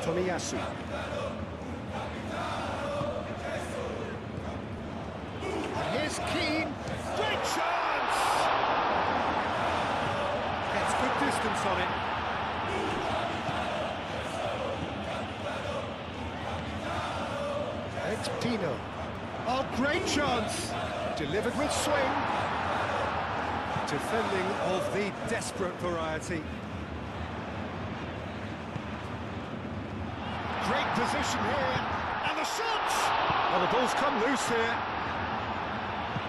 Tomiyasu. And here's Keane. Great chance! Gets good distance on it. It's Pino. Oh, great chance! Delivered with swing. Defending of the desperate variety. Great position here, and the shots! Well, the ball's come loose here.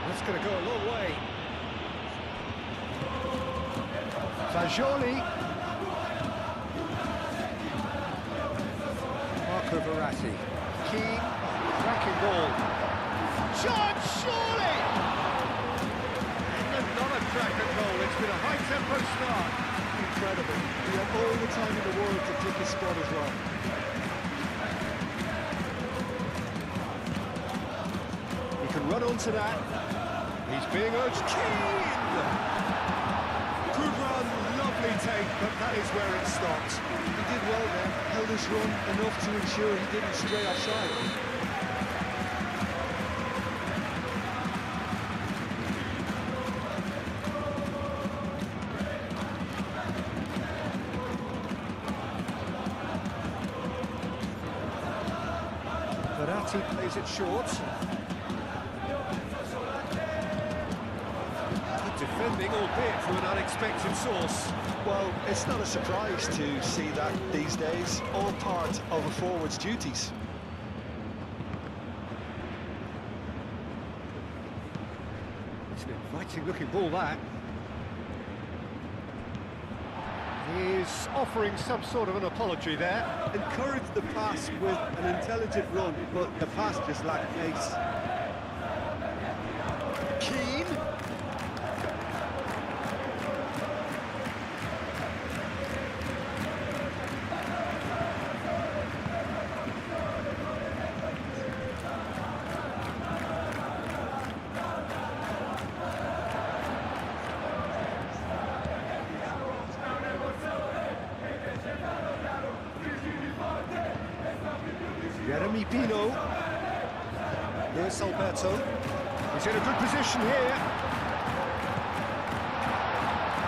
That's going to go a long way. Fagioli. Marco Verratti. Keane, cracking ball. Chance, surely! And not a cracker goal, it's been a high-tempo start. Incredible. He had all the time in the world to pick his spot as well. Run onto that. He's being urged. Keane! Good run, lovely take, but that is where it stops. He did well there, held his run enough to ensure he didn't stray offside. Verratti plays it short. Defending, albeit from an unexpected source. Well, it's not a surprise to see that these days, all part of a forward's duties. It's an inviting looking ball, that. He's offering some sort of an apology there. Encouraged the pass with an intelligent run, but the pass just lacked pace. Keane. Jeremy Pino. Here's Alberto. He's in a good position here.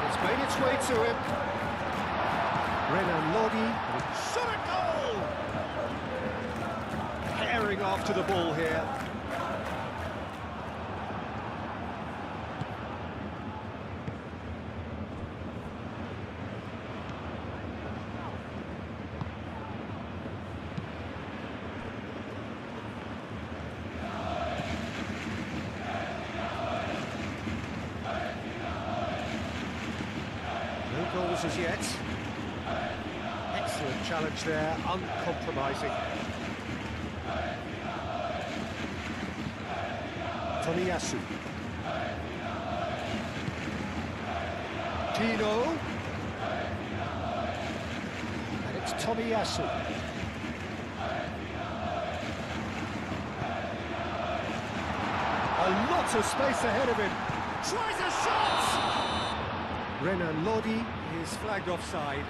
It's made its way to him. Renan Lodi. Shot a goal! Tearing after the ball here. Goals as yet. Excellent challenge there, uncompromising. Tomiyasu. Pino. And it's Tomiyasu. A lot of space ahead of him. Tries a shot! Renan Lodi is flagged offside.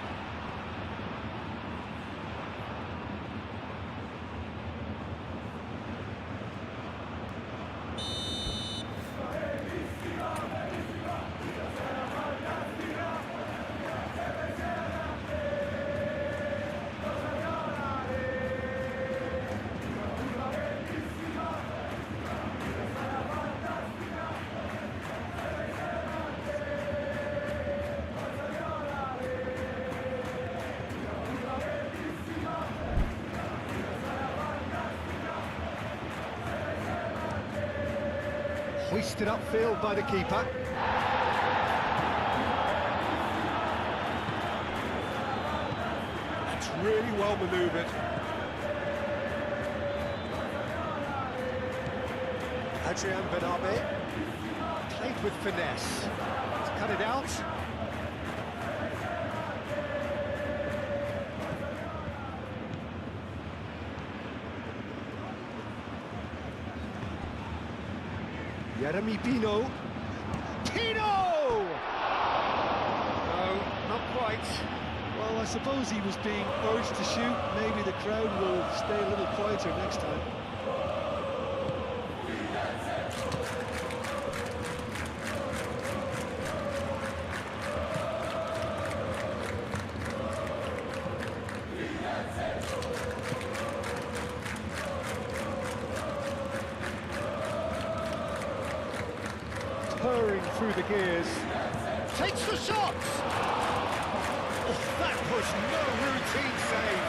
Hoisted upfield by the keeper. It's really well manoeuvred. Adrian Benabe played with finesse to cut it out. Jeremy Pino. Pino! No, not quite. Well, Well, I suppose he was being urged to shoot. Maybe the crowd will stay a little quieter next time. Purring through the gears. Takes the shot! Oh, that was no routine save.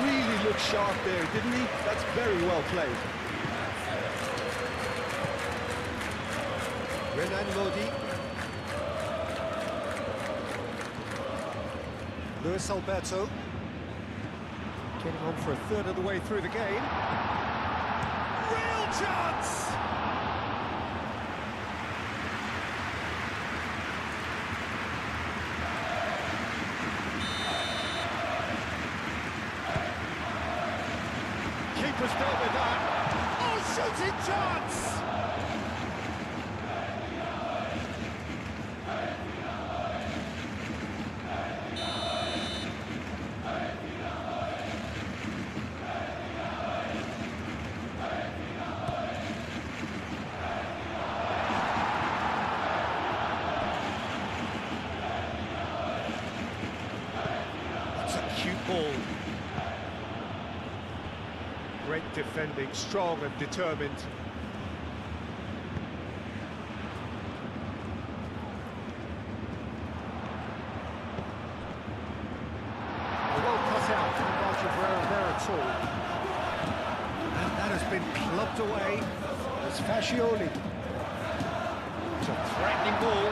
Really looked sharp there, didn't he? That's very well played. Renan Lodi. Luis Alberto. Getting on for a third of the way through the game. Real chance! Keeper's dealt with that. Oh, shooting chance! That's a cute ball. Great defending, strong and determined. Well cut out, no margin for error there at all. And that has been clubbed away as Fascioli. It's a threatening ball.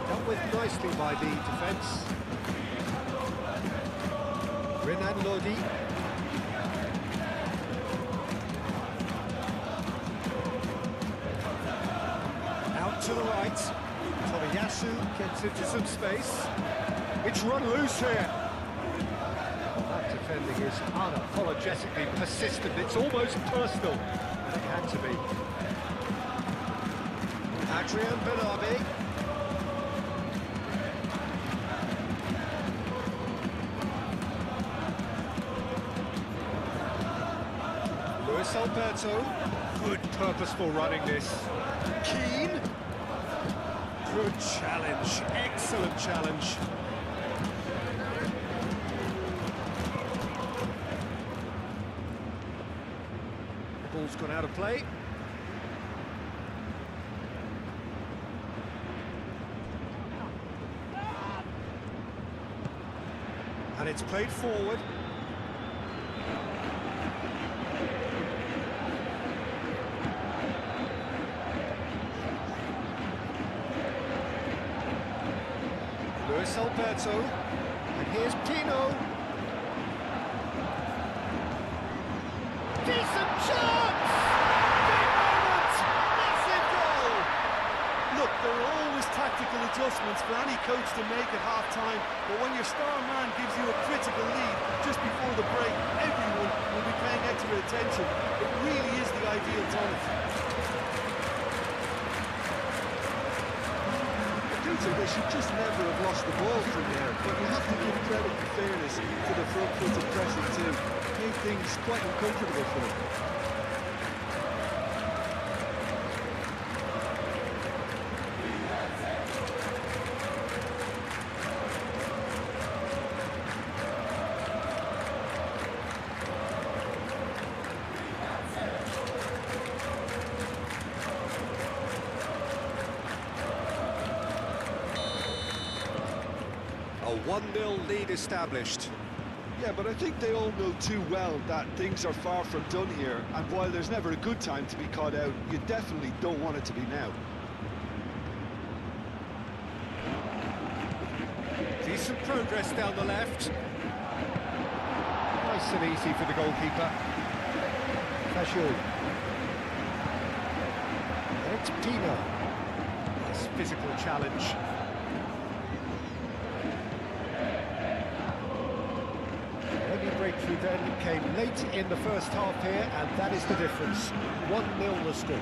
Dealt with nicely by the defence. Renan Lodi. Out to the right. Tomiyasu gets into some space. It's run loose here. That defending is unapologetically persistent. It's almost personal. It had to be. Adrian Benabi. Luis Alberto, good purposeful running this. Keane, good challenge, excellent challenge. The ball's gone out of play. And it's played forward. Luis Alberto, and here's Pino. Decent chance! Big moment! Massive goal! Look, there are always tactical adjustments for any coach to make at half-time, but when your star man gives you a critical lead just before the break, everyone will be paying extra attention. It really is the ideal time. They should just never have lost the ball from there, but you have to give credit for fairness to the front-footed pressing too. Made things quite uncomfortable for them. A 1-0 lead established. Yeah, but I think they all know too well that things are far from done here, and while there's never a good time to be caught out, you definitely don't want it to be now. Decent progress down the left. Nice and easy for the goalkeeper. Fascioli. And it's Pino. Nice physical challenge. Breakthrough then came late in the first half here, and that is the difference. 1-0 the score.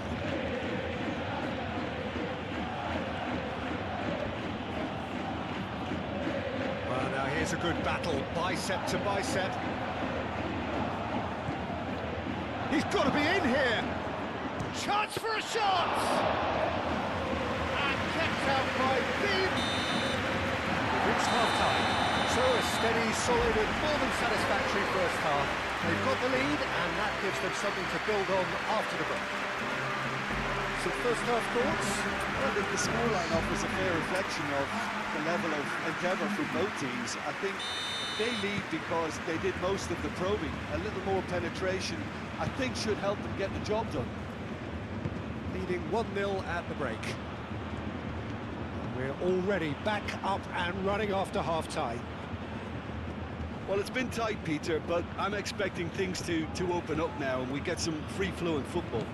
Here's a good battle, bicep to bicep. He's got to be in here! Chance for a shot! And kept out by Beam. It's half-time. So a steady, solid and more than satisfactory first half. They've got the lead and that gives them something to build on after the break. Some first half thoughts? Well, I think the scoreline offers a fair reflection of the level of endeavour from both teams. I think they lead because they did most of the probing. A little more penetration, I think, should help them get the job done. Leading 1-0 at the break. We're already back up and running after half-time. Well, it's been tight, Peter, but I'm expecting things to open up now and we get some free-flowing football.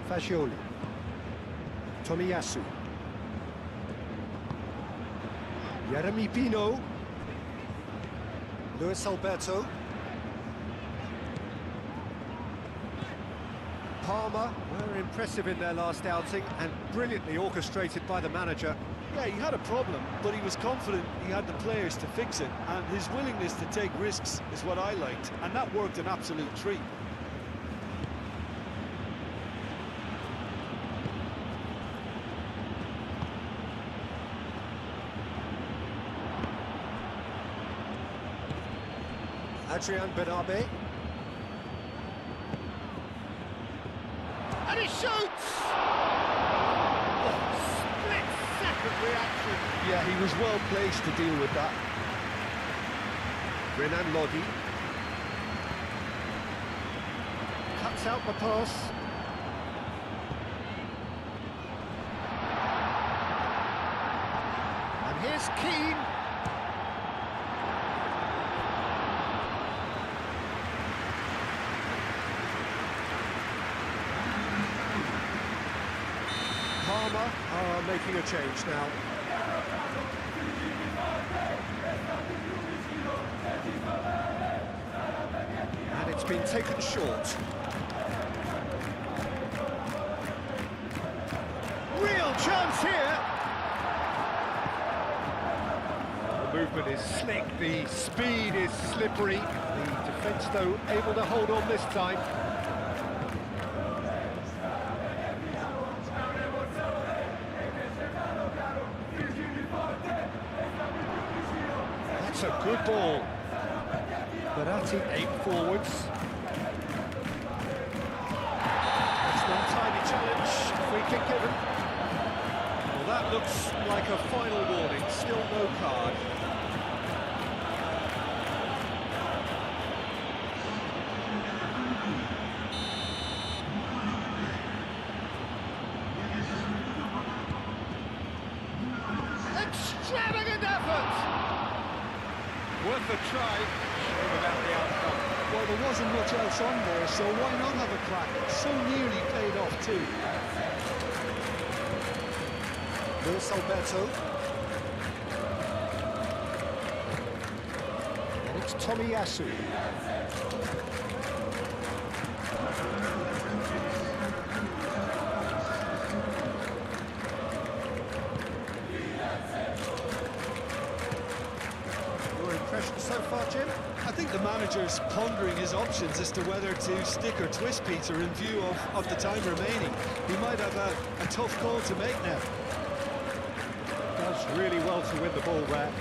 Fagioli. Tomiyasu. Jeremy Pino. Luis Alberto. Palmer were impressive in their last outing and brilliantly orchestrated by the manager. Yeah, he had a problem, but he was confident he had the players to fix it, and his willingness to take risks is what I liked, and that worked an absolute treat. Adrian Benabe. And he shoots! Split-second reaction. Yeah, he was well placed to deal with that. Renan Lodi. Cuts out the pass. And here's Keane. Palmer are making a change now. And it's been taken short. Real chance here! The movement is slick, the speed is slippery. The defence, though, able to hold on this time. That's a good ball. Baratti aimed forwards. That's an untidy challenge, free kick given. Well, that looks like a final warning, still no card. Extravagant effort! Worth a try, shame about the outcome. Well, there wasn't much else on there, so why not have a crack? So nearly paid off too. Luis Alberto. And it's Tomiyasu. Your impression so far, Jim? I think the manager's pondering his options as to whether to stick or twist Peter in view of the time remaining. He might have a tough call to make now. Does really well to win the ball there.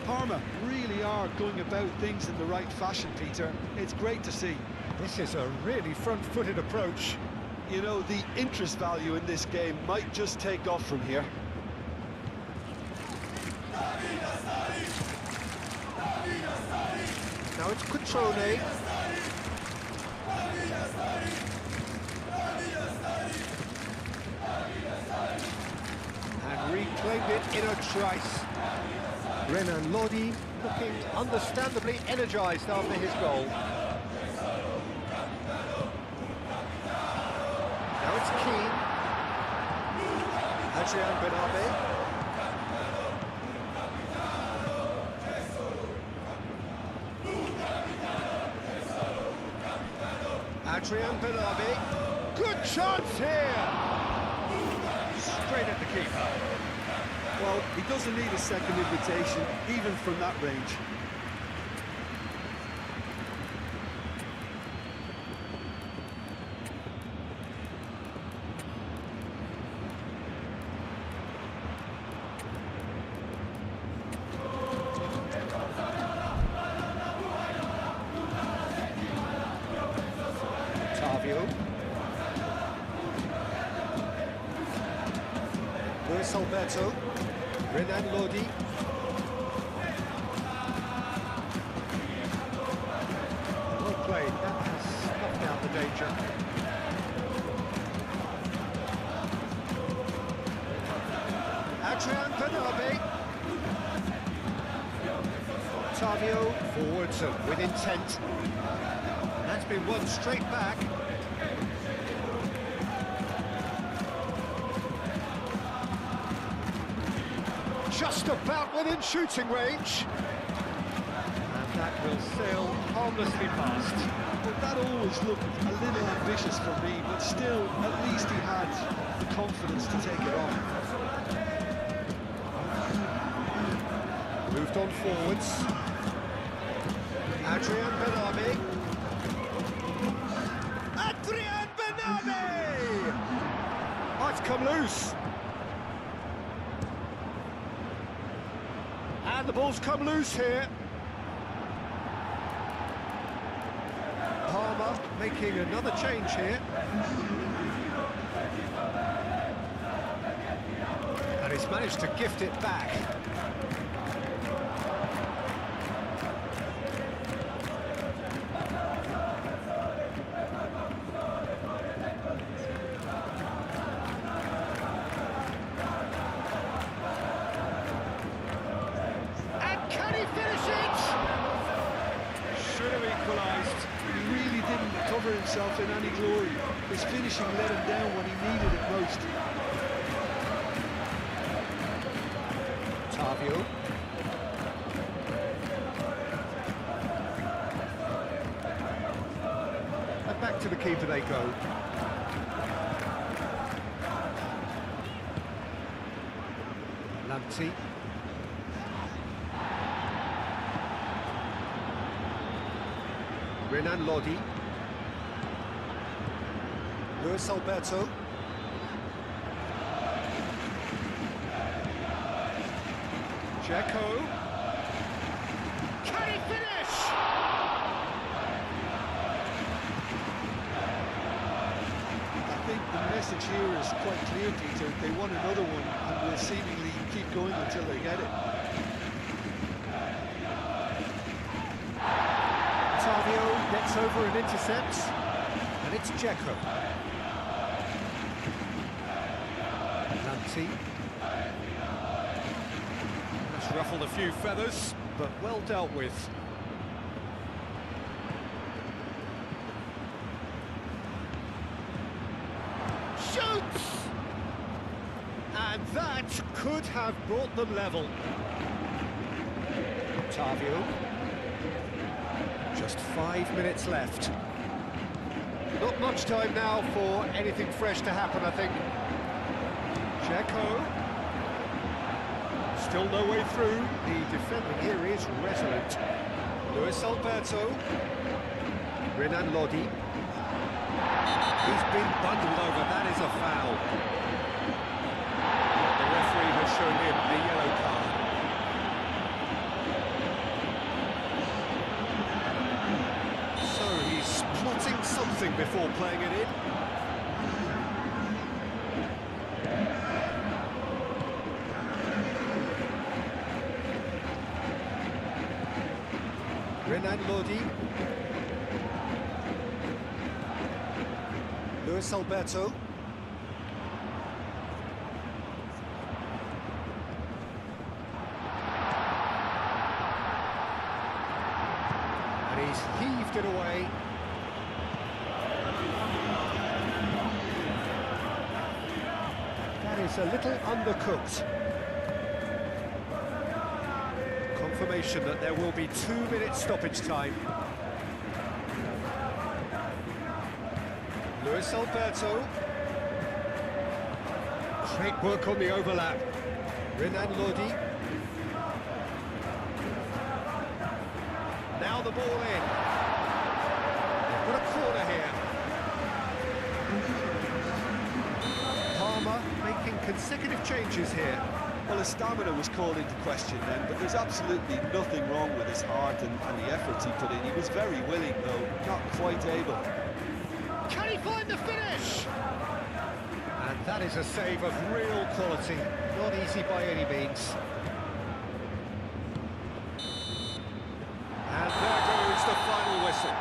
Parma really are going about things in the right fashion, Peter. It's great to see. This is a really front-footed approach. You know, the interest value in this game might just take off from here. Now it's Cutrone. And reclaimed it in a trice. Renan Lodi looking understandably energised after his goal. Now it's Keane. Adrian Benabe. Adrian Benabe. Good chance here! Straight Well, he doesn't need a second invitation, even from that range. Luis Alberto, Renan Lodi. Well played, that has snuffed out the danger. Adrian Bernabé. Octavio forwards and with intent. That's been won straight back. Just about within shooting range. And that will sail harmlessly past. Well, that always looked a little ambitious for me, but still, at least he had the confidence to take it on. Moved on forwards. Adrian Bernabé. Adrian Bernabé! Might come loose. And the ball's come loose here. Palmer making another change here. And he's managed to gift it back. Himself in any glory. His finishing let him down when he needed it most. Octavio. And back to the keeper they go. Lamptey. Renan Lodi. Luis Alberto. Dzeko. Can he finish? I think the message here is quite clear, Peter. They want another one and will seemingly keep going until they get it. Octavio gets over and intercepts. And it's Dzeko. That's ruffled a few feathers, but well dealt with. Shoots! And that could have brought them level. Octavio. Just 5 minutes left. Not much time now for anything fresh to happen, I think. Dzeko. Still no way through. The defending here is resolute. Luis Alberto. Renan Lodi. He's been bundled over. That is a foul. The referee has shown him the yellow card. So he's plotting something before playing it in. Renan Lodi. Luis Alberto. And he's heaved it away. That is a little undercooked. Confirmation that there will be 2 minutes stoppage time. Luis Alberto. Great work on the overlap. Renan Lodi. Now the ball in. They've got a corner here. Palmer making consecutive changes here. Well, his stamina was called into question then, but there's absolutely nothing wrong with his heart and the efforts he put in. He was very willing, though, not quite able. Can he find the finish? And that is a save of real quality. Not easy by any means. And there goes the final whistle.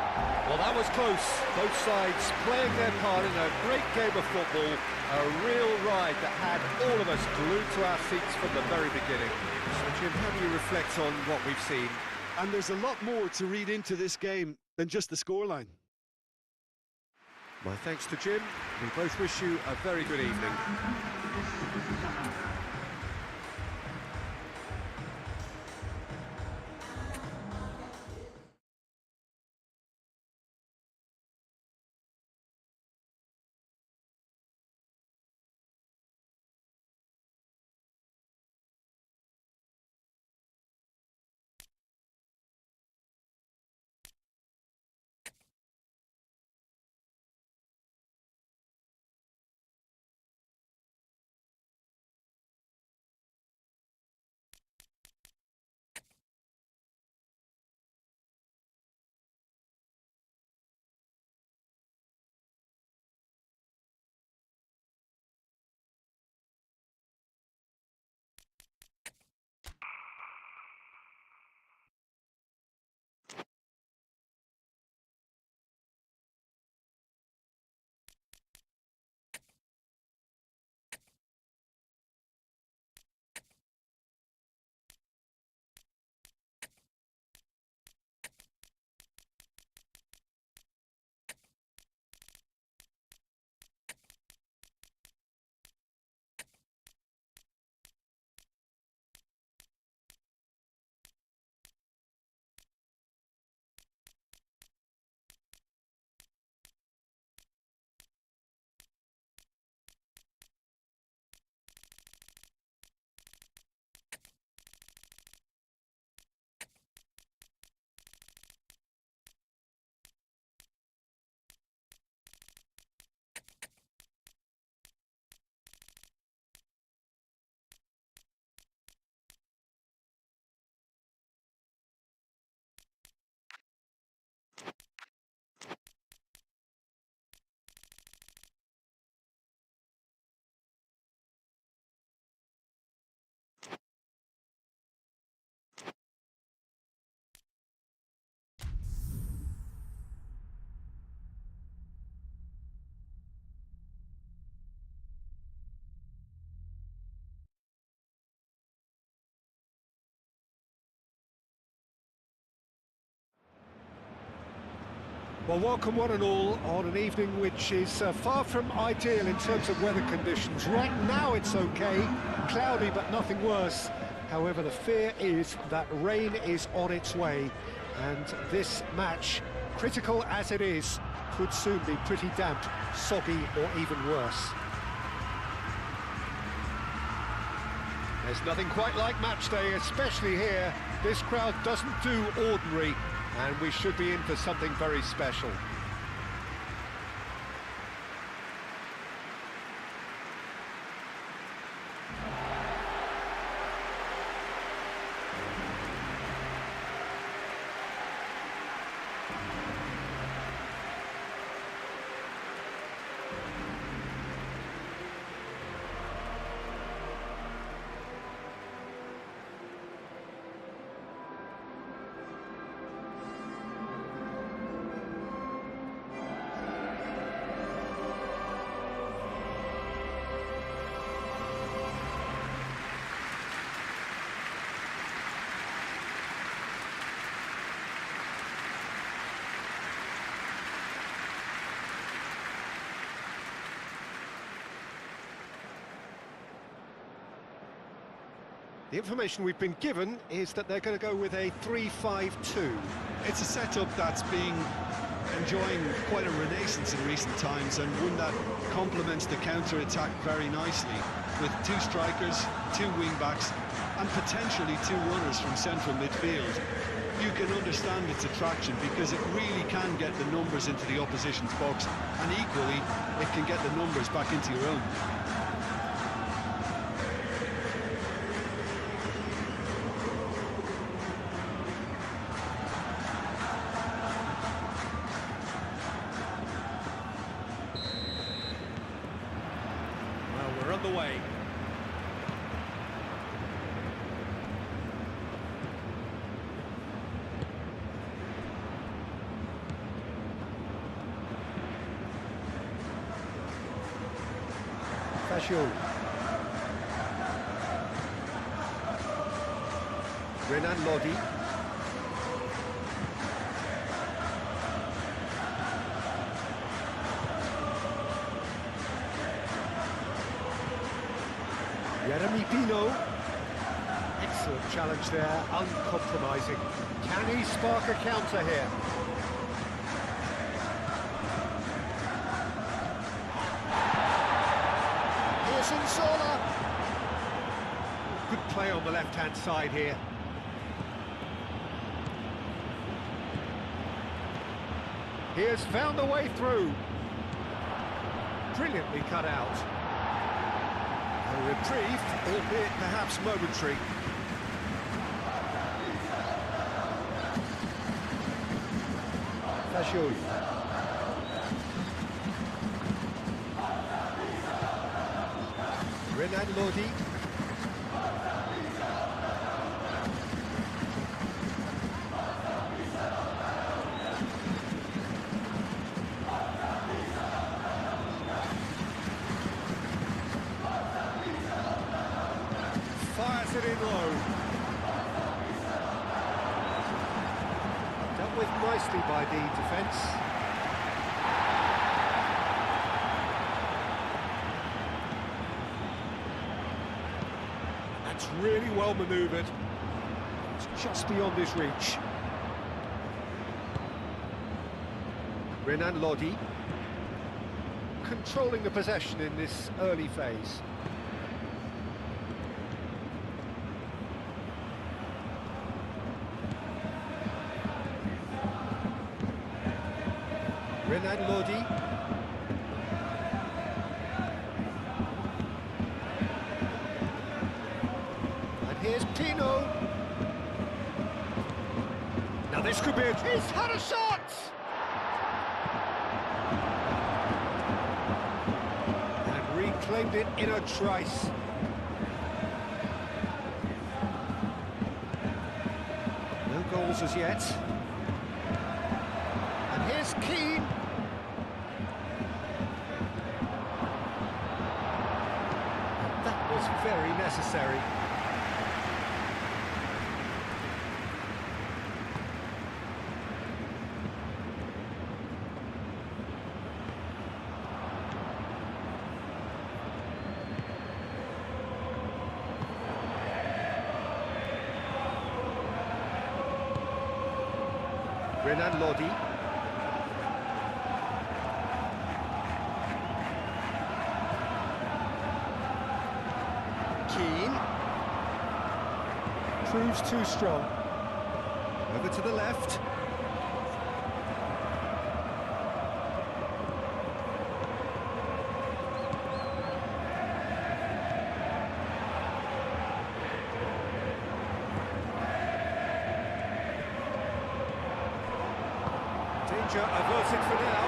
Well, that was close. Both sides playing their part in a great game of football. A real ride that had all of us glued to our seats from the very beginning. So, Jim, how do you reflect on what we've seen? And there's a lot more to read into this game than just the scoreline. My thanks to Jim. We both wish you a very good evening. Well, welcome one and all on an evening which is far from ideal in terms of weather conditions. Right now it's okay, cloudy but nothing worse. However, the fear is that rain is on its way, and this match, critical as it is, could soon be pretty damp, soggy or even worse. There's nothing quite like match day, especially here. This crowd doesn't do ordinary, and we should be in for something very special. The information we've been given is that they're going to go with a 3-5-2. It's a setup that's being enjoying quite a renaissance in recent times, and one that complements the counter-attack very nicely, with two strikers, two wing-backs, and potentially two runners from central midfield. You can understand its attraction because it really can get the numbers into the opposition's box, and equally, it can get the numbers back into your own. Well, we're on the way. Renan Lodi. Jeremy Pino. Excellent challenge there, uncompromising. Can he spark a counter here? Sola. Good play on the left-hand side here. He has found a way through. Brilliantly cut out. A reprieve, albeit perhaps momentary. Fajul. Renan Lodi. Fires it in low. Dealt with nicely by the defence. Really well manoeuvred. It's just beyond his reach. Renan Lodi controlling the possession in this early phase. Renan Lodi. Here's Pino. Now this could be a... He's had a shot! And reclaimed it in a trice. No goals as yet. And here's Keane. That was very necessary. Renan Lodi. Keane. Proves too strong. Over to the left. Danger averted for now.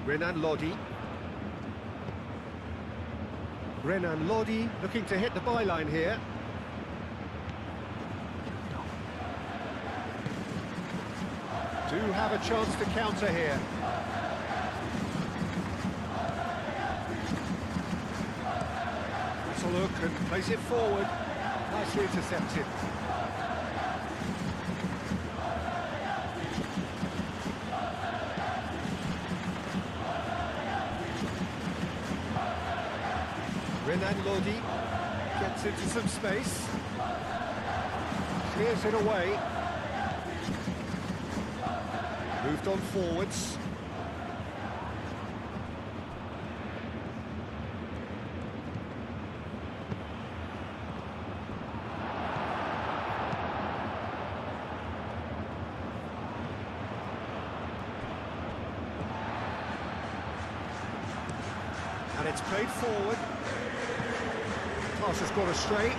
Renan Lodi. Renan Lodi looking to hit the byline here. Do have a chance to counter here. Let's a look and place it forward. Nicely intercepted. Renan Lodi gets into some space. Clears it away. Moved on forwards. And it's played forward. Pass has gone astray.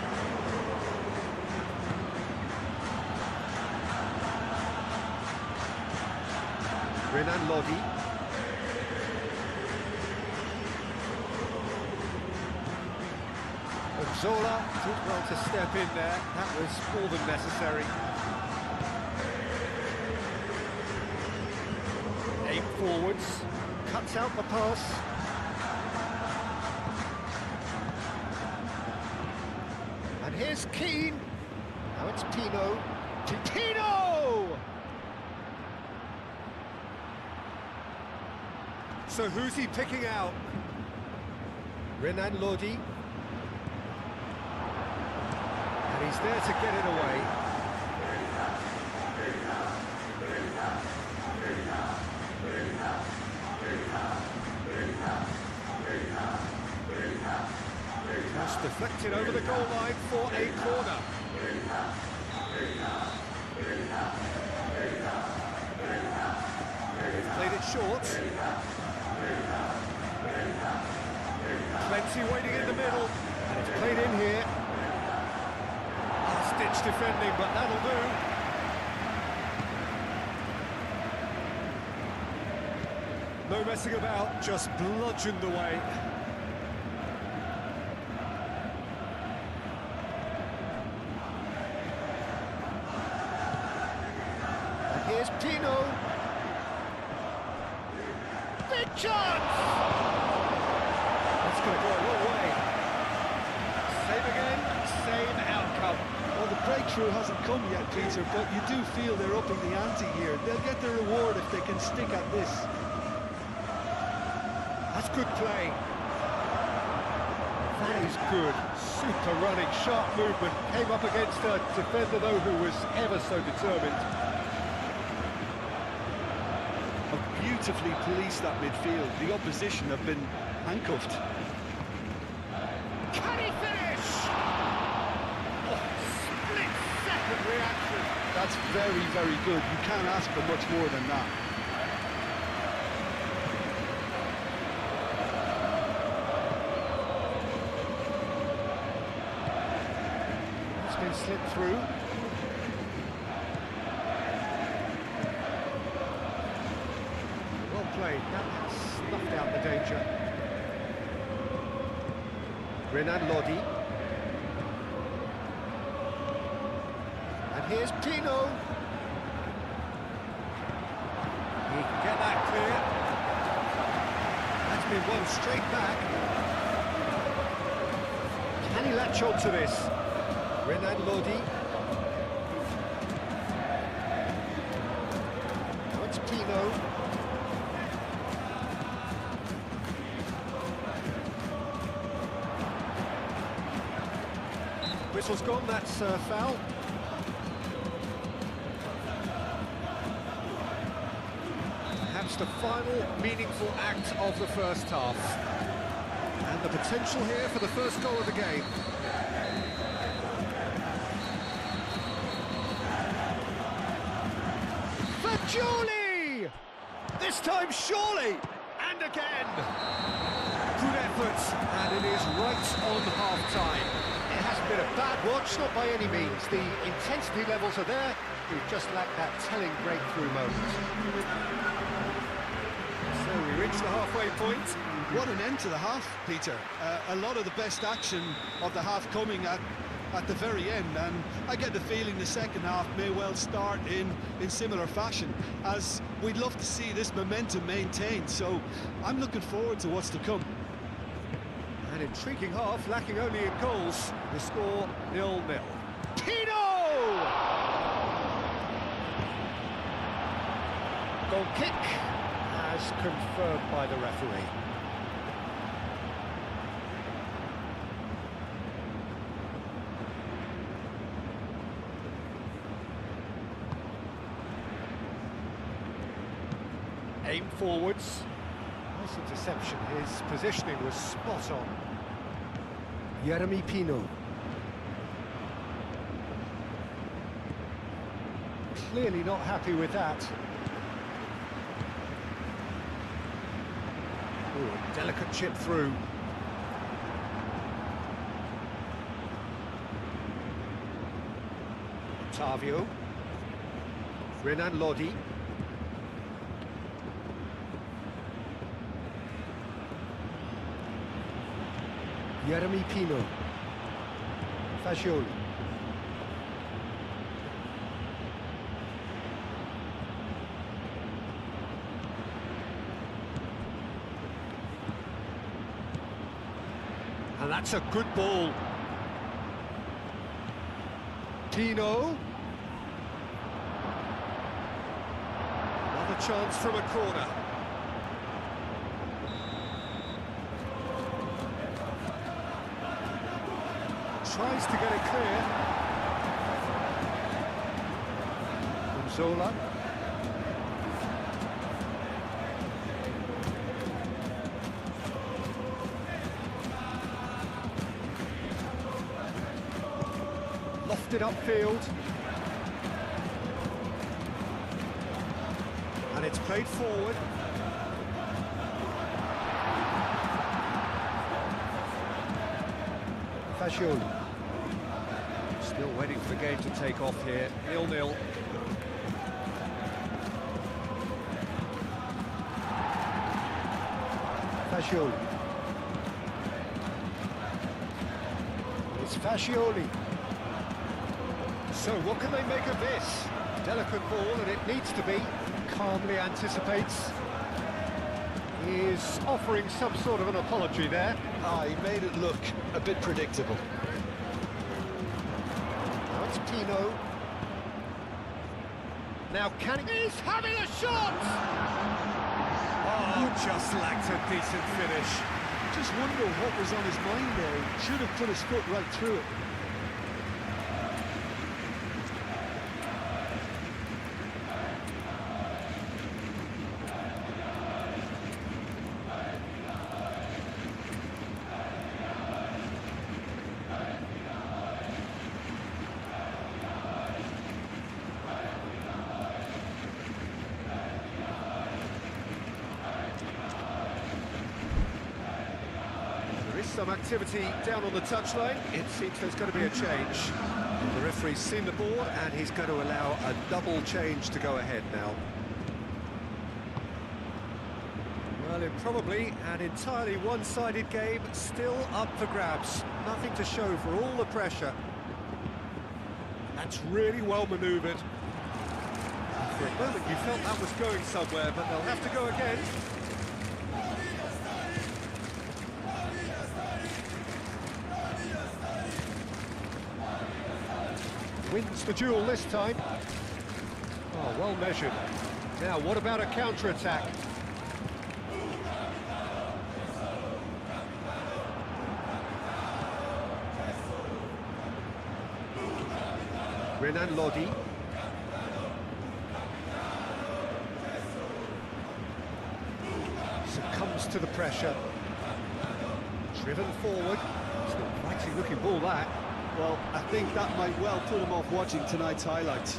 Renan Lodi. Zola did well to step in there. That was more than necessary. Aim forwards. Cuts out the pass. And here's Keane. Now it's Pino. Pino! So who's he picking out? Renan Lodi. And he's there to get it away. Just deflected over the goal line for a corner. They've played it short. Plenty waiting in the middle, and it's played in here. Stitch defending, but that'll do. No messing about, just bludgeoned away. And here's Pino. Big chance! That's going to go a long way. Same again, same outcome. Well, the breakthrough hasn't come yet, Peter, but you do feel they're upping the ante here. They'll get their reward if they can stick at this. That's good play. That is good. Super running, sharp movement. Came up against a defender, though, who was ever so determined. Beautifully policed that midfield. The opposition have been handcuffed. Can he finish? Oh, split-second reaction. That's very, very good. You can't ask for much more than that. It's been slipped through. Well played. That snuffed out the danger. Renan Lodi. And here's Pino. He can get that clear. That's been won straight back. Can he latch on to this? Renan Lodi. Now it's Pino. Whistle's gone, that's foul. Perhaps the final meaningful act of the first half. And the potential here for the first goal of the game. Fagioli! This time surely! And again! Good effort, and it is right on half-time. It hasn't been a bad watch, not by any means. The intensity levels are there. We've just lacked that telling breakthrough moment. So we reach the halfway point. What an end to the half, Peter. A lot of the best action of the half coming at the very end, and I get the feeling the second half may well start in similar fashion, as we'd love to see this momentum maintained. So I'm looking forward to what's to come. An intriguing half, lacking only in goals. The score 0-0. Pino! Goal kick, as confirmed by the referee. Aim forwards. Nice interception. His positioning was spot on. Jeremy Pino. Clearly not happy with that. Ooh, a delicate chip through. Tavio. Renan Lodi. Jeremy Pino. Fagioli. And that's a good ball. Pino. Another chance from a corner. Tries to get it clear. Zola. Lofted upfield. And it's played forward. Fagioli. Still waiting for the game to take off here. 0-0. Fagioli. It's Fagioli. So what can they make of this? Delicate ball, and it needs to be. Calmly anticipates. He is offering some sort of an apology there. He made it look a bit predictable. Now it's Pino. Now he's having a shot! Oh, just lacked a decent finish. Just wonder what was on his mind there. He should have put his foot right through it. Some activity down on the touchline. It seems there's going to be a change. The referee's seen the board and he's going to allow a double change to go ahead now. Well, it probably an entirely one-sided game, still up for grabs. Nothing to show for all the pressure. That's really well manoeuvred. For a moment you felt that was going somewhere, but they'll have to go again. Wins the duel this time. Oh, well measured. Now, what about a counter-attack? Renan Lodi. Succumbs to the pressure. Driven forward. It's not a mighty looking ball, that. Well, I think that might well put him off watching tonight's highlights.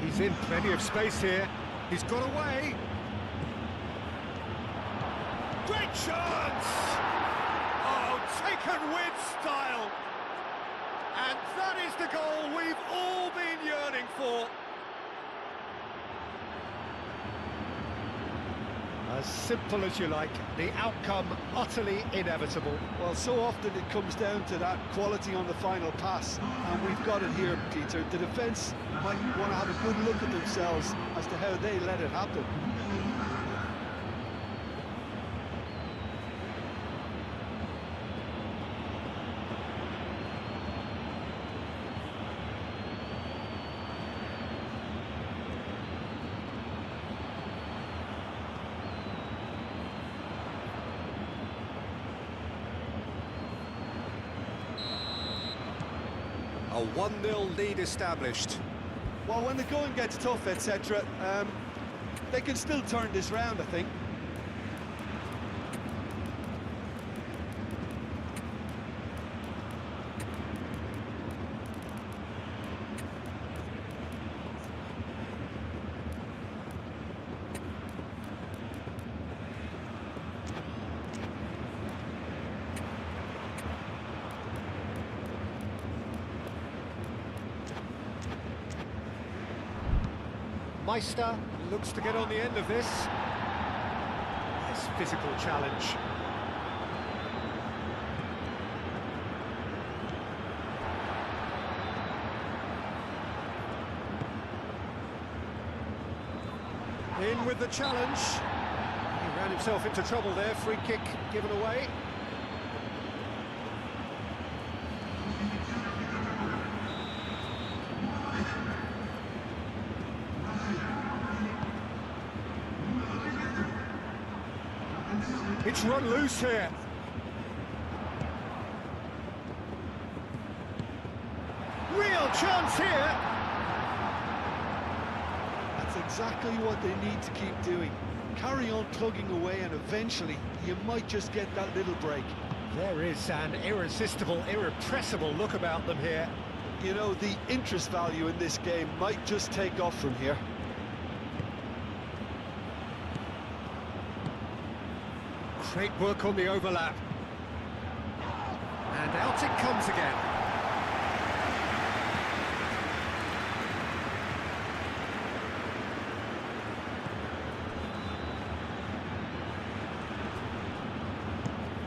He's in plenty of space here. He's got away. Great chance! Oh, taken with style. And that is the goal we've all been yearning for. As simple as you like, the outcome utterly inevitable. Well, so often it comes down to that quality on the final pass, and we've got it here, Peter. The defence might want to have a good look at themselves as to how they let it happen. A 1-0 lead established. Well, when the going gets tough, etc., they can still turn this round, I think. Meister looks to get on the end of this. Nice physical challenge. In with the challenge. He ran himself into trouble there. Free kick given away. It's run loose here. Real chance here. That's exactly what they need to keep doing. Carry on plugging away and eventually you might just get that little break. There is an irresistible, irrepressible look about them here. You know, the interest value in this game might just take off from here. Great work on the overlap. And out it comes again.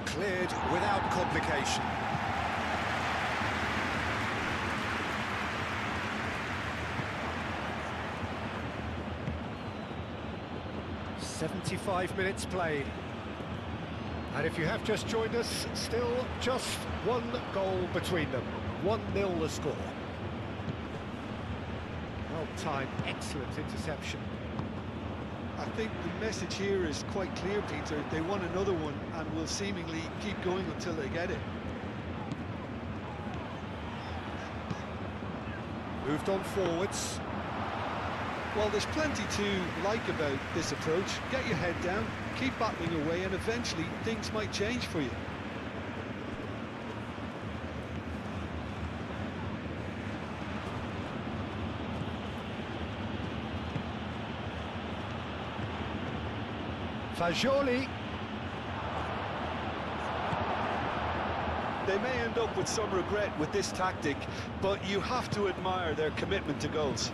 Cleared without complication. "75 minutes played. And if you have just joined us, still just one goal between them. 1-0 the score. Well-timed, excellent interception. I think the message here is quite clear, Peter. They want another one and will seemingly keep going until they get it. Moved on forwards. Well, there's plenty to like about this approach. Get your head down, keep battling away, and eventually things might change for you. Fagioli. They may end up with some regret with this tactic, but you have to admire their commitment to goals.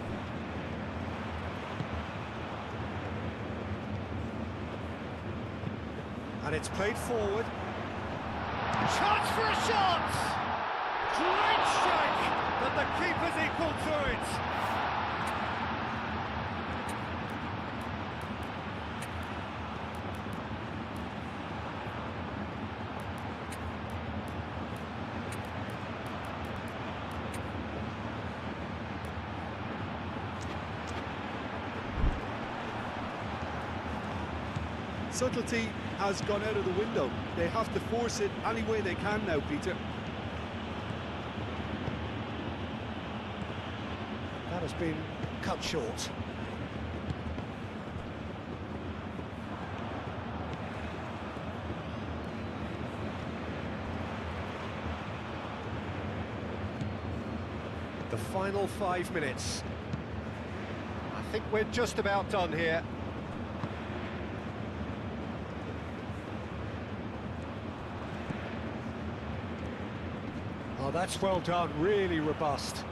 And it's played forward. Chance for a shot! Great strike! But the keeper's equal to it. Subtlety has gone out of the window. They have to force it any way they can now, Peter. That has been cut short. The final 5 minutes. I think we're just about done here. Oh, that's well done, really robust.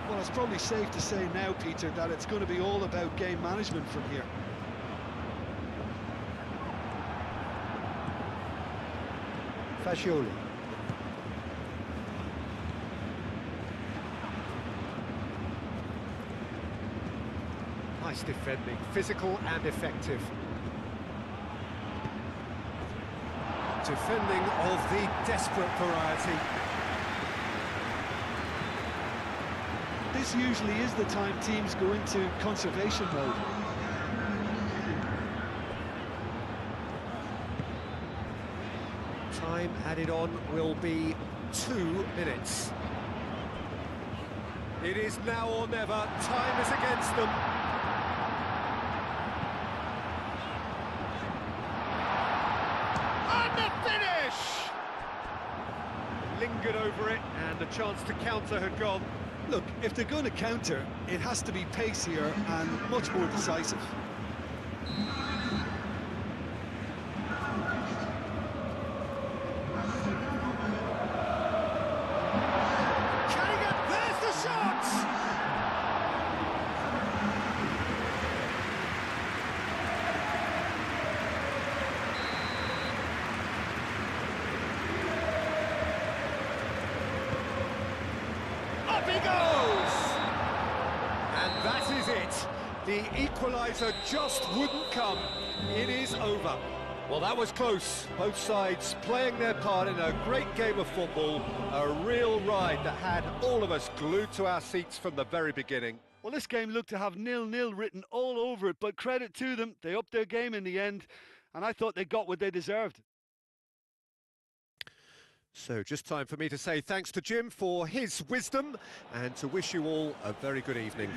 Well, it's probably safe to say now, Peter, that it's going to be all about game management from here. Fagioli. Nice defending, physical and effective. Defending of the desperate variety. This usually is the time teams go into conservation mode. Time added on will be 2 minutes. It is now or never. Time is against them. And the finish! Lingered over it, and the chance to counter had gone. Look, if they're going to counter, it has to be pacier and much more decisive. There's the shot! Up he goes! And that is it. The equaliser just wouldn't come. It is over. Well, that was close. Both sides playing their part in a great game of football. A real ride that had all of us glued to our seats from the very beginning. Well, this game looked to have 0-0 written all over it, but credit to them, they upped their game in the end, and I thought they got what they deserved. So just time for me to say thanks to Jim for his wisdom and to wish you all a very good evening.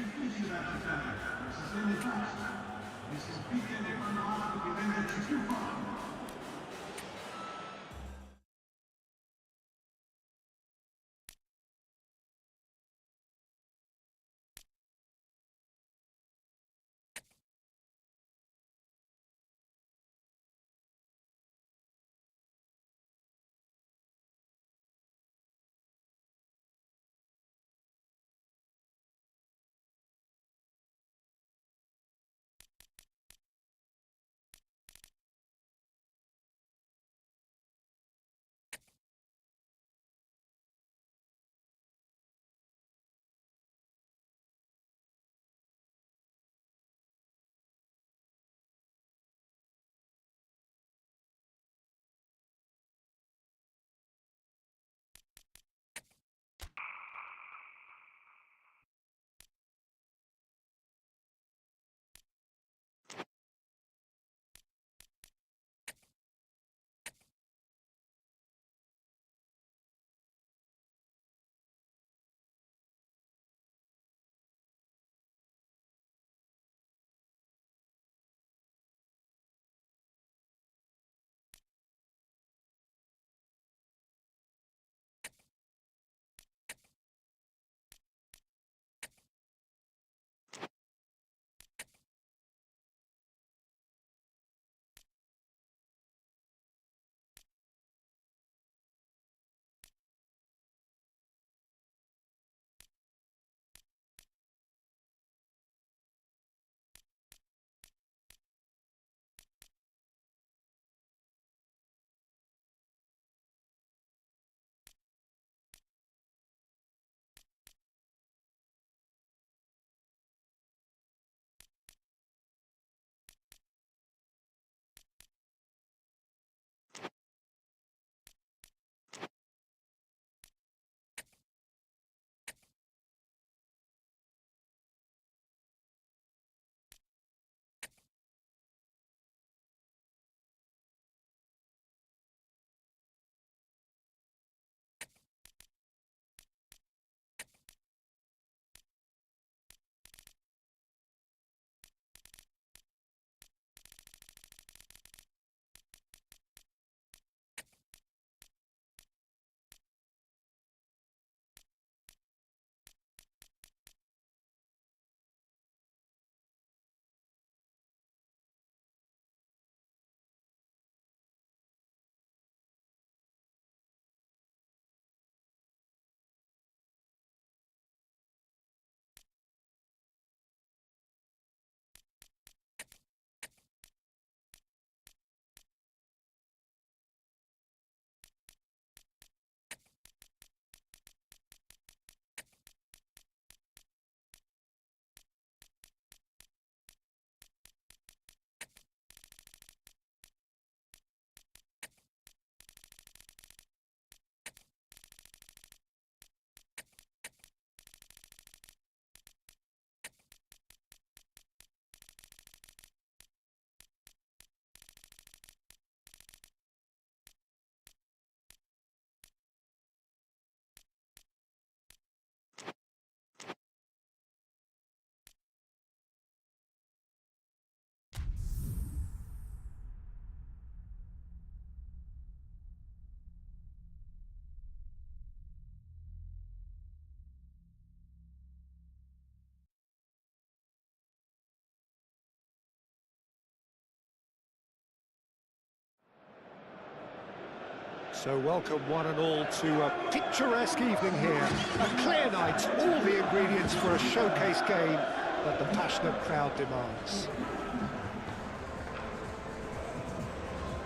So welcome one and all to a picturesque evening here. A clear night, all the ingredients for a showcase game that the passionate crowd demands.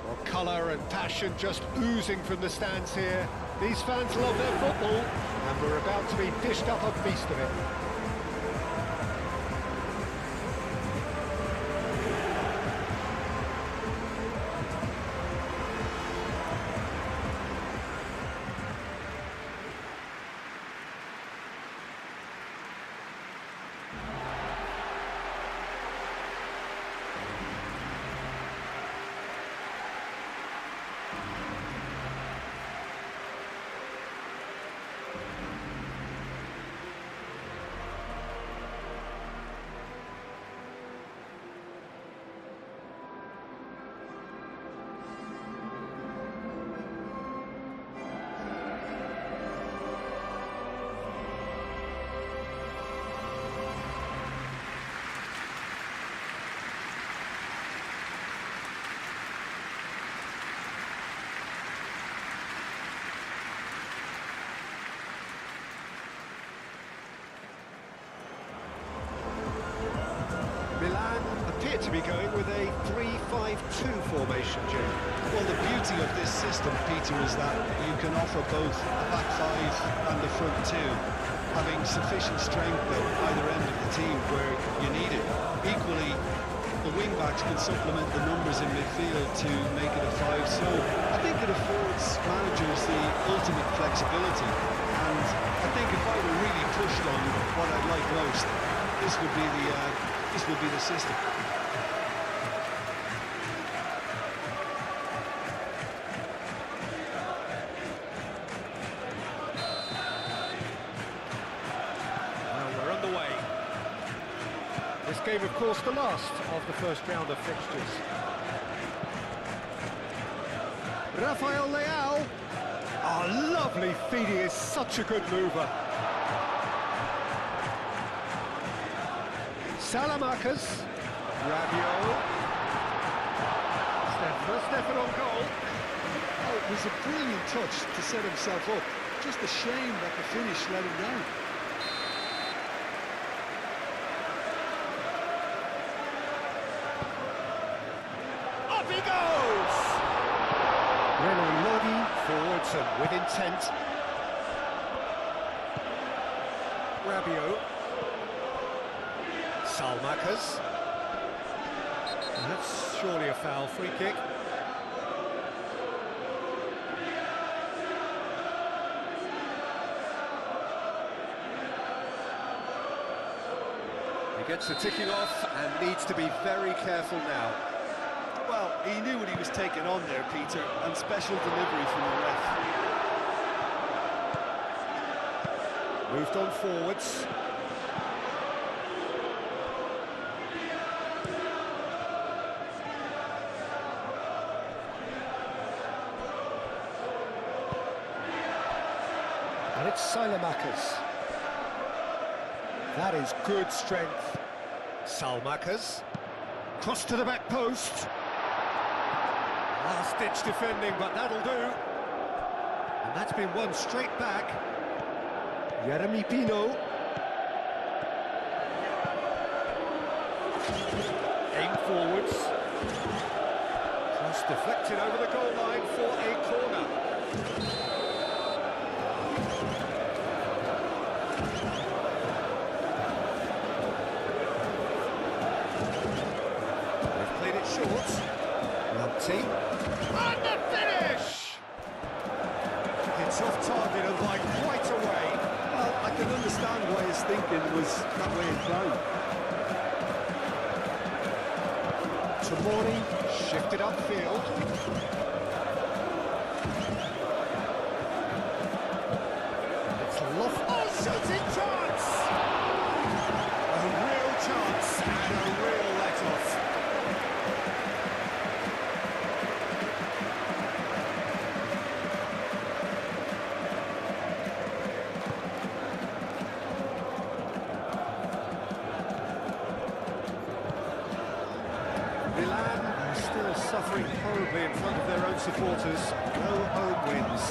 Well, colour and passion just oozing from the stands here. These fans love their football, and we're about to be dished up a feast of it. Milan appear to be going with a 3-5-2 formation, Jim. Well, the beauty of this system, Peter, is that you can offer both the back five and the front two, having sufficient strength at either end of the team where you need it. Equally, the wing-backs can supplement the numbers in midfield to make it a five, so I think it affords managers the ultimate flexibility. And I think if I were really pushed on what I'd like most, this would be the system. Well, we're underway. This game, of course, the last of the first round of fixtures. Rafael Leao. Oh, lovely feed, he is such a good mover. Salamakers, Rabiot, Stefan on goal. Oh, it was a brilliant touch to set himself up. Just a shame that the finish let him down. Up he goes! Renaud Lodi forwards and with intent. Rabiot. Salmakers. That's surely a foul, free kick. He gets the ticking off and needs to be very careful now. Well, he knew what he was taking on there, Peter, and special delivery from the ref. Moved on forwards. And it's Salamakers. That is good strength. Salmakers. Cross to the back post. Last-ditch defending, but that'll do. And that's been won straight back. Jeremy Pino. Aim forwards. Cross deflected over the goal line for a corner. They've played it short. Lumpty. And the finish! It's off target and by quite a way. Well, I can understand why his thinking was that way inclined. Tomori shifted upfield. It's Loft. Oh, shooting chance! A real chance and a real let-off. Milan are still suffering horribly in front of their own supporters, no home wins.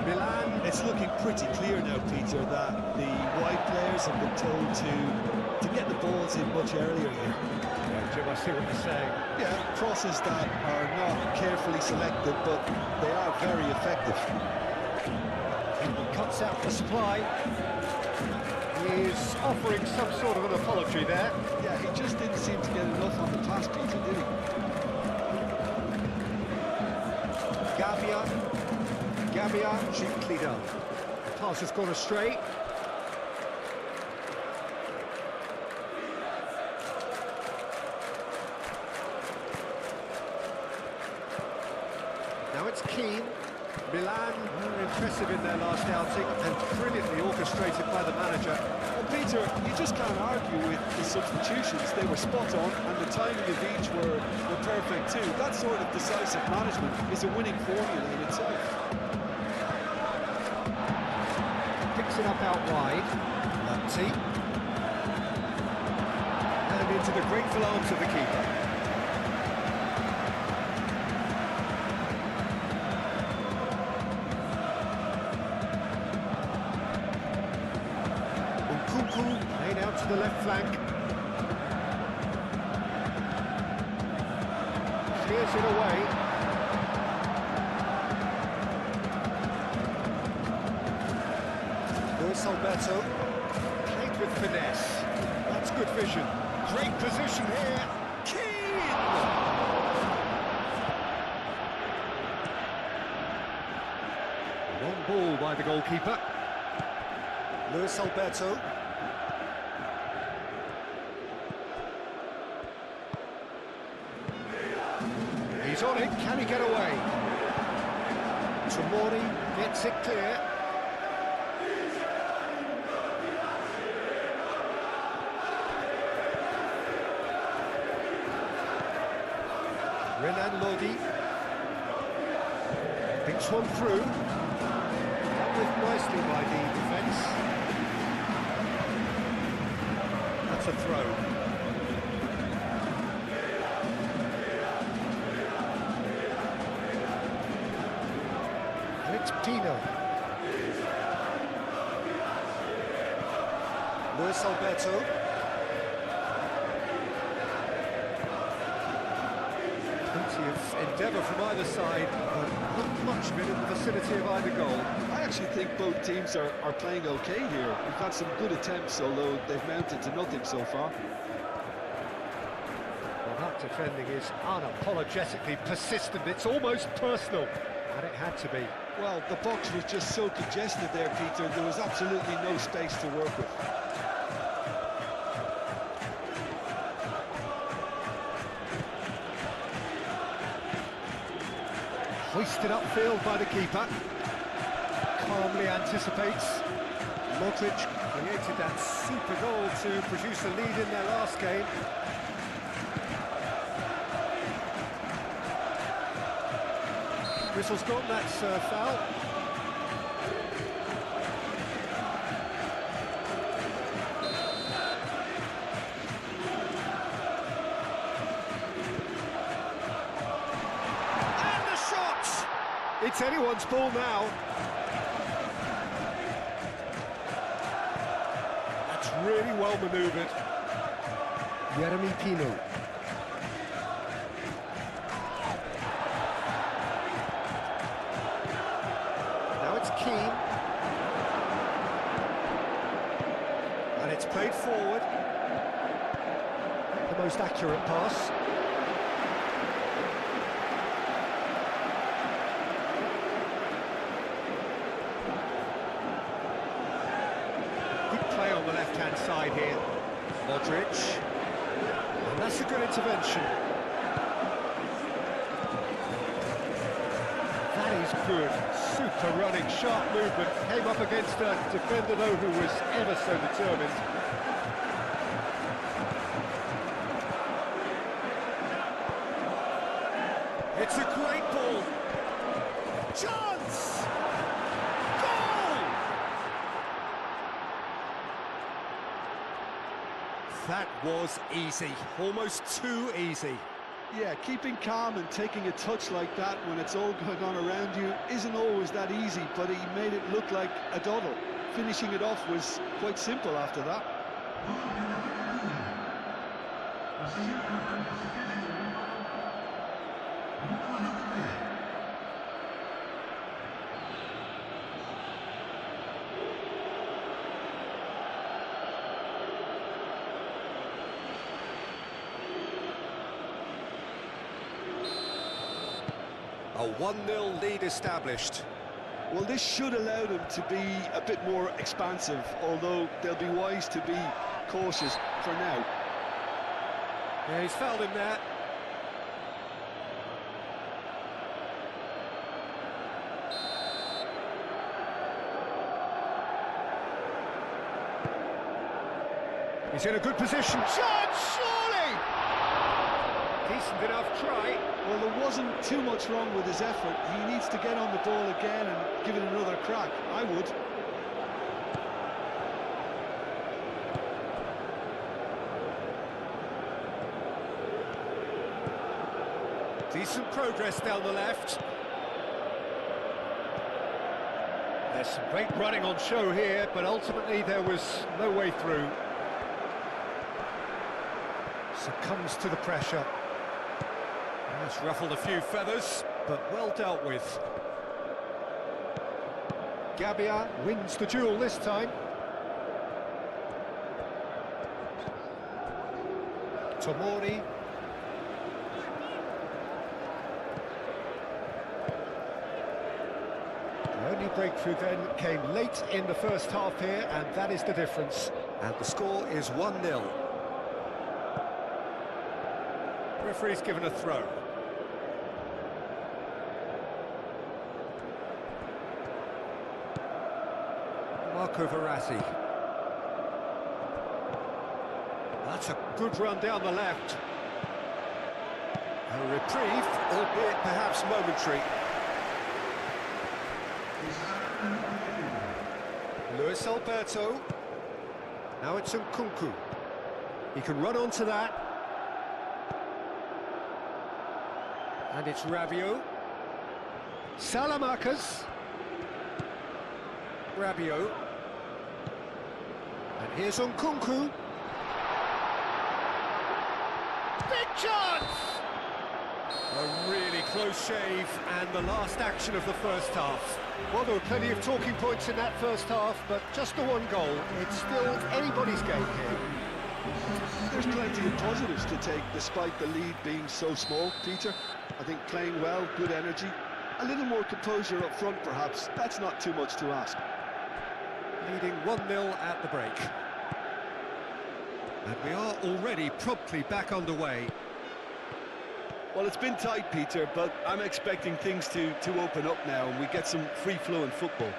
Milan. It's looking pretty clear now, Peter, that the white players have been told to get the balls in much earlier here. Yeah, Jim, I see what you're saying. Yeah, crosses that are not carefully selected, but they are very effective. He cuts out the supply. He is offering some sort of an apology there. Yeah, he just didn't seem to get enough on the pass, Peter, did he? Gavia, gently done. Pass has gone astray. Now it's Keane. Milan were impressive in their last outing and brilliantly orchestrated by the manager. Well, Peter, you just can't argue with the substitutions. They were spot on, and the timing of each were perfect too. That sort of decisive management is a winning formula in itself. Picks it up out wide. Lamptey. And into the grateful arms of the keeper. Laid out to the left flank. Clears it away. Luis Alberto. Played with finesse. That's good vision. Great position here. Keane! Long ball by the goalkeeper. Luis Alberto. He's on it, can he get away? Tomori gets it clear. Renan Lodi picks one through. Dealt with nicely by the defence. That's a throw. It's Pino. Luis Alberto. Plenty of endeavour from either side, but not much of it in the vicinity of either goal. I actually think both teams are playing okay here. We've had some good attempts, although they've mounted to nothing so far. Well, that defending is unapologetically persistent. It's almost personal, and it had to be. Well, the box was just so congested there, Peter. There was absolutely no space to work with. Hoisted upfield by the keeper. Calmly anticipates. Modric created that super goal to produce a lead in their last game. Whistle's gone, that's foul. And the shot! It's anyone's ball now. That's really well manoeuvred. Jeremy Pino. Keane, and it's played forward. The most accurate pass. Good play on the left-hand side here. Modric, and that's a good intervention. That is good. Super running, sharp movement, came up against a defender though who was ever so determined. It's a great ball. Chance! Goal! That was easy, almost too easy. Yeah, keeping calm and taking a touch like that when it's all going on around you isn't always that easy, but he made it look like a doddle. Finishing it off was quite simple after that. A 1-0 lead established. Well, this should allow them to be a bit more expansive, although they'll be wise to be cautious for now. Yeah, he's fouled him there. He's in a good position. Shot, surely! Decent enough try. Well, there wasn't too much wrong with his effort. He needs to get on the ball again and give it another crack. I would. Decent progress down the left. There's some great running on show here, but ultimately there was no way through. Succumbs to the pressure. That's ruffled a few feathers, but well dealt with. Gabbia wins the duel this time. Tomori. The only breakthrough then came late in the first half here, and that is the difference. And the score is 1-0. Referee's given a throw. Marco Verratti. That's a good run down the left. A reprieve, albeit perhaps momentary. Luis Alberto. Now it's Nkunku. He can run onto that. And it's Rabiot. Salamakers. Rabiot. And here's Nkunku. Big chance! A really close shave, and the last action of the first half. Well, there were plenty of talking points in that first half, but just the one goal. It's still anybody's game here. There's plenty of positives to take, despite the lead being so small, Peter. I think playing well, good energy. A little more composure up front, perhaps. That's not too much to ask. Leading 1-0 at the break. And we are already promptly back underway. Well, it's been tight, Peter, but I'm expecting things to open up now and we get some free-flowing football.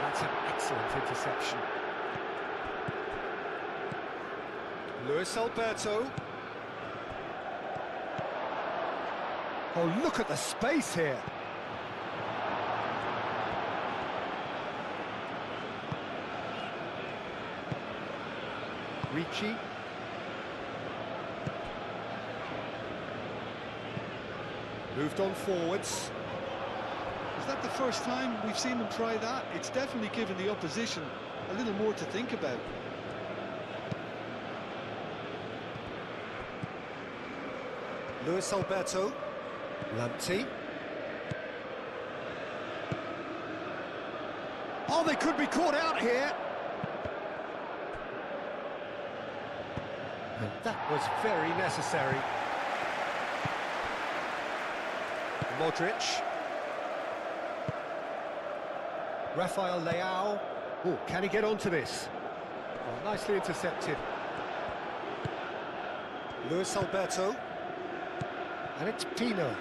That's an excellent interception. Luis Alberto. Oh, look at the space here. Ricci. Moved on forwards. Is that the first time we've seen them try that? It's definitely given the opposition a little more to think about. Luis Alberto. Lamptey. Oh, they could be caught out here. And that was very necessary. Modric. Rafael Leao. Oh, can he get onto this? Oh, nicely intercepted. Luis Alberto. And it's Pino.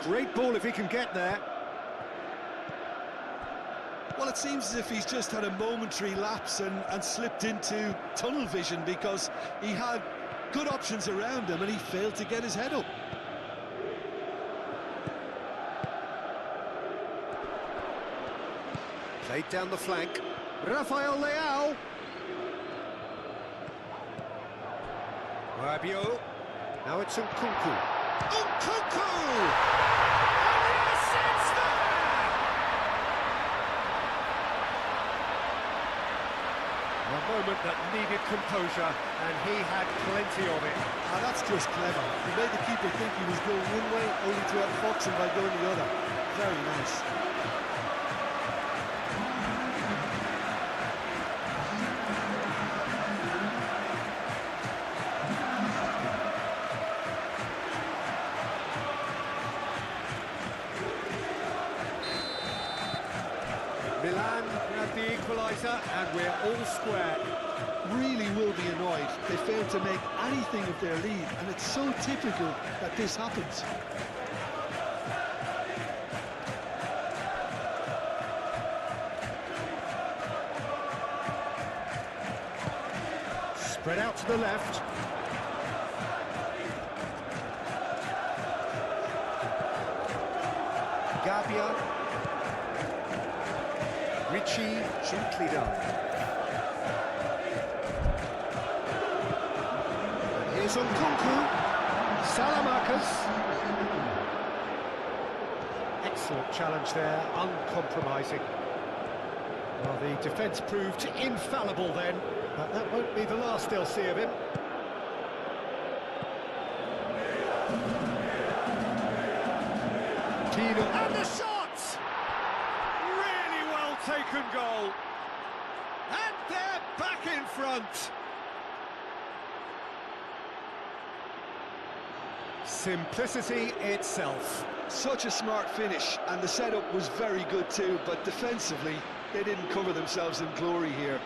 Great ball if he can get there. Well, it seems as if he's just had a momentary lapse and slipped into tunnel vision because he had good options around him and he failed to get his head up. Played down the flank. Rafael Leao. Rabiot. Now it's Nkunku. Nkunku! And yes, it's there! A moment that needed composure, and he had plenty of it. Ah, that's just clever. He made the keeper think he was going one way, only to outfox him by going the other. Very nice. Milan have the equaliser, and we're all square. Really will be annoyed. They failed to make anything of their lead, and it's so typical that this happens. Spread out to the left. Gabia. Richie, gently done. And here's Nkunku. Salamakers. Excellent challenge there, uncompromising. Well, the defence proved infallible then, but that won't be the last they'll see of him. Tino, and the shot! Really well taken goal. And they're back in front. Simplicity itself. Such a smart finish, and the setup was very good too, but defensively, they didn't cover themselves in glory here.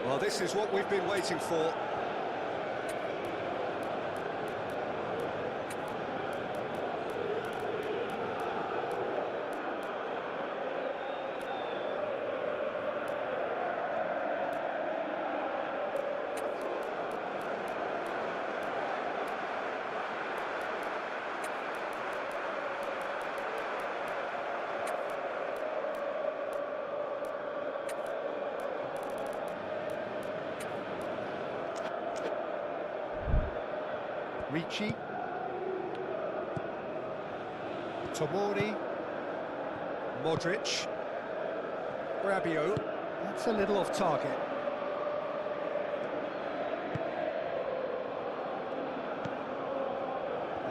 Well, this is what we've been waiting for. Ricci. Tomori. Modric. Rabiot. That's a little off target.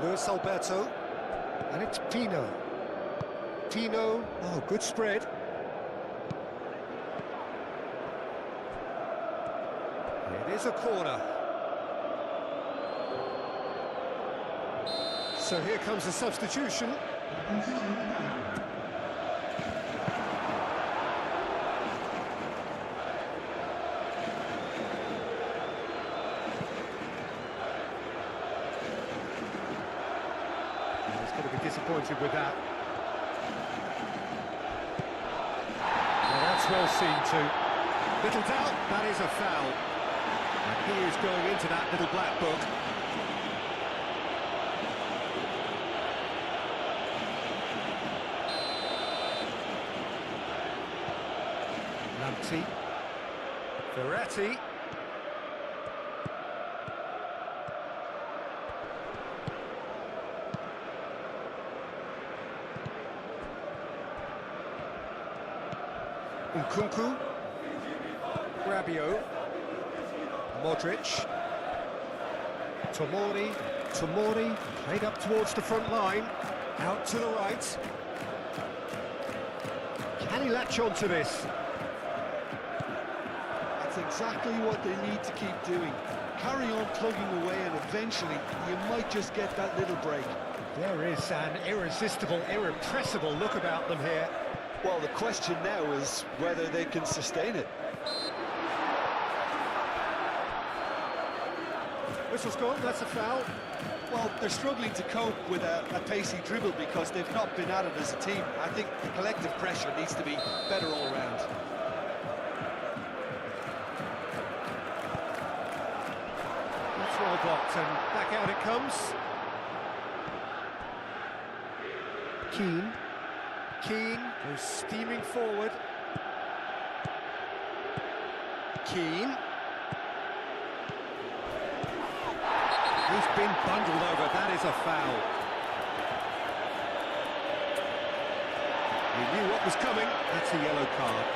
Luis Alberto. And it's Pino. Tino. Oh, good spread. It is a corner. So here comes a substitution. He's going to be disappointed with that. Well, that's well seen too. Little doubt, that is a foul. And he is going into that little black book. Lamptey, Verratti, Nkunku, Rabiot, Modric, Tomori, played up towards the front line, out to the right. Can he latch on to this? That's exactly what they need to keep doing. Carry on plugging away, and eventually you might just get that little break. There is an irresistible, irrepressible look about them here. Well, the question now is whether they can sustain it. Whistle's gone, that's a foul. Well, they're struggling to cope with a pacey dribble because they've not been at it as a team. I think the collective pressure needs to be better all round. That's well blocked, and back out it comes. Keane goes steaming forward. Keane. He's been bundled over, that is a foul. He knew what was coming, that's a yellow card.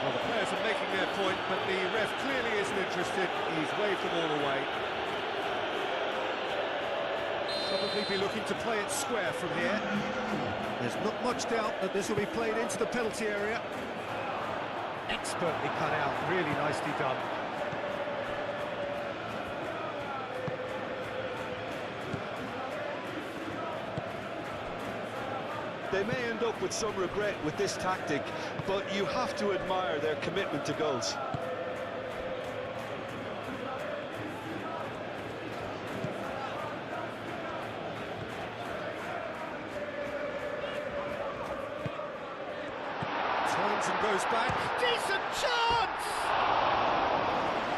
Well, the players are making their point, but the ref clearly isn't interested. He's waved them all away. Probably be looking to play it square from here. There's not much doubt that this will be played into the penalty area. Expertly cut out, really nicely done. They may end up with some regret with this tactic, but you have to admire their commitment to goals. Turns and goes back. Decent chance!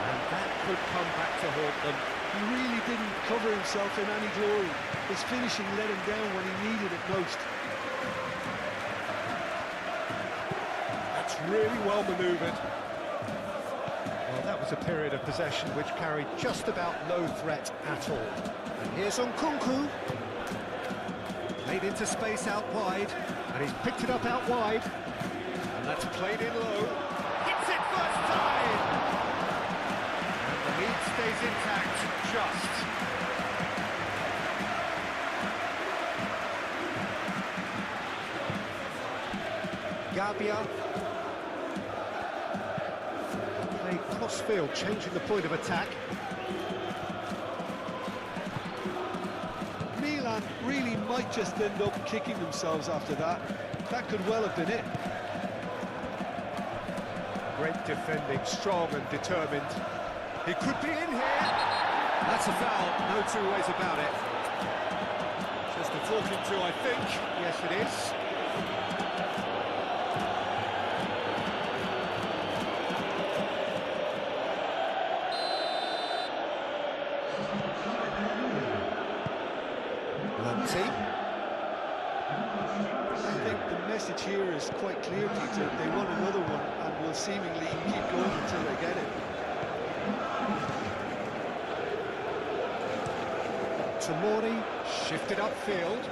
And that could come back to haunt them. He really didn't cover himself in any glory. His finishing let him down when he needed it most. That's really well manoeuvred. Well, that was a period of possession which carried just about no threat at all. And here's Nkunku. Played into space out wide, and he's picked it up out wide. And that's played in low. Hits it first time! And the lead stays intact, just. Gabia. Played cross-field, changing the point of attack. Milan really might just end up kicking themselves after that. That could well have been it. Great defending, strong and determined. He could be in here. That's a foul, no two ways about it. Just a talking to, I think. Yes, it is. I think the message here is quite clear, Peter. They want another one and will seemingly keep going until they get it. Tomori shifted upfield.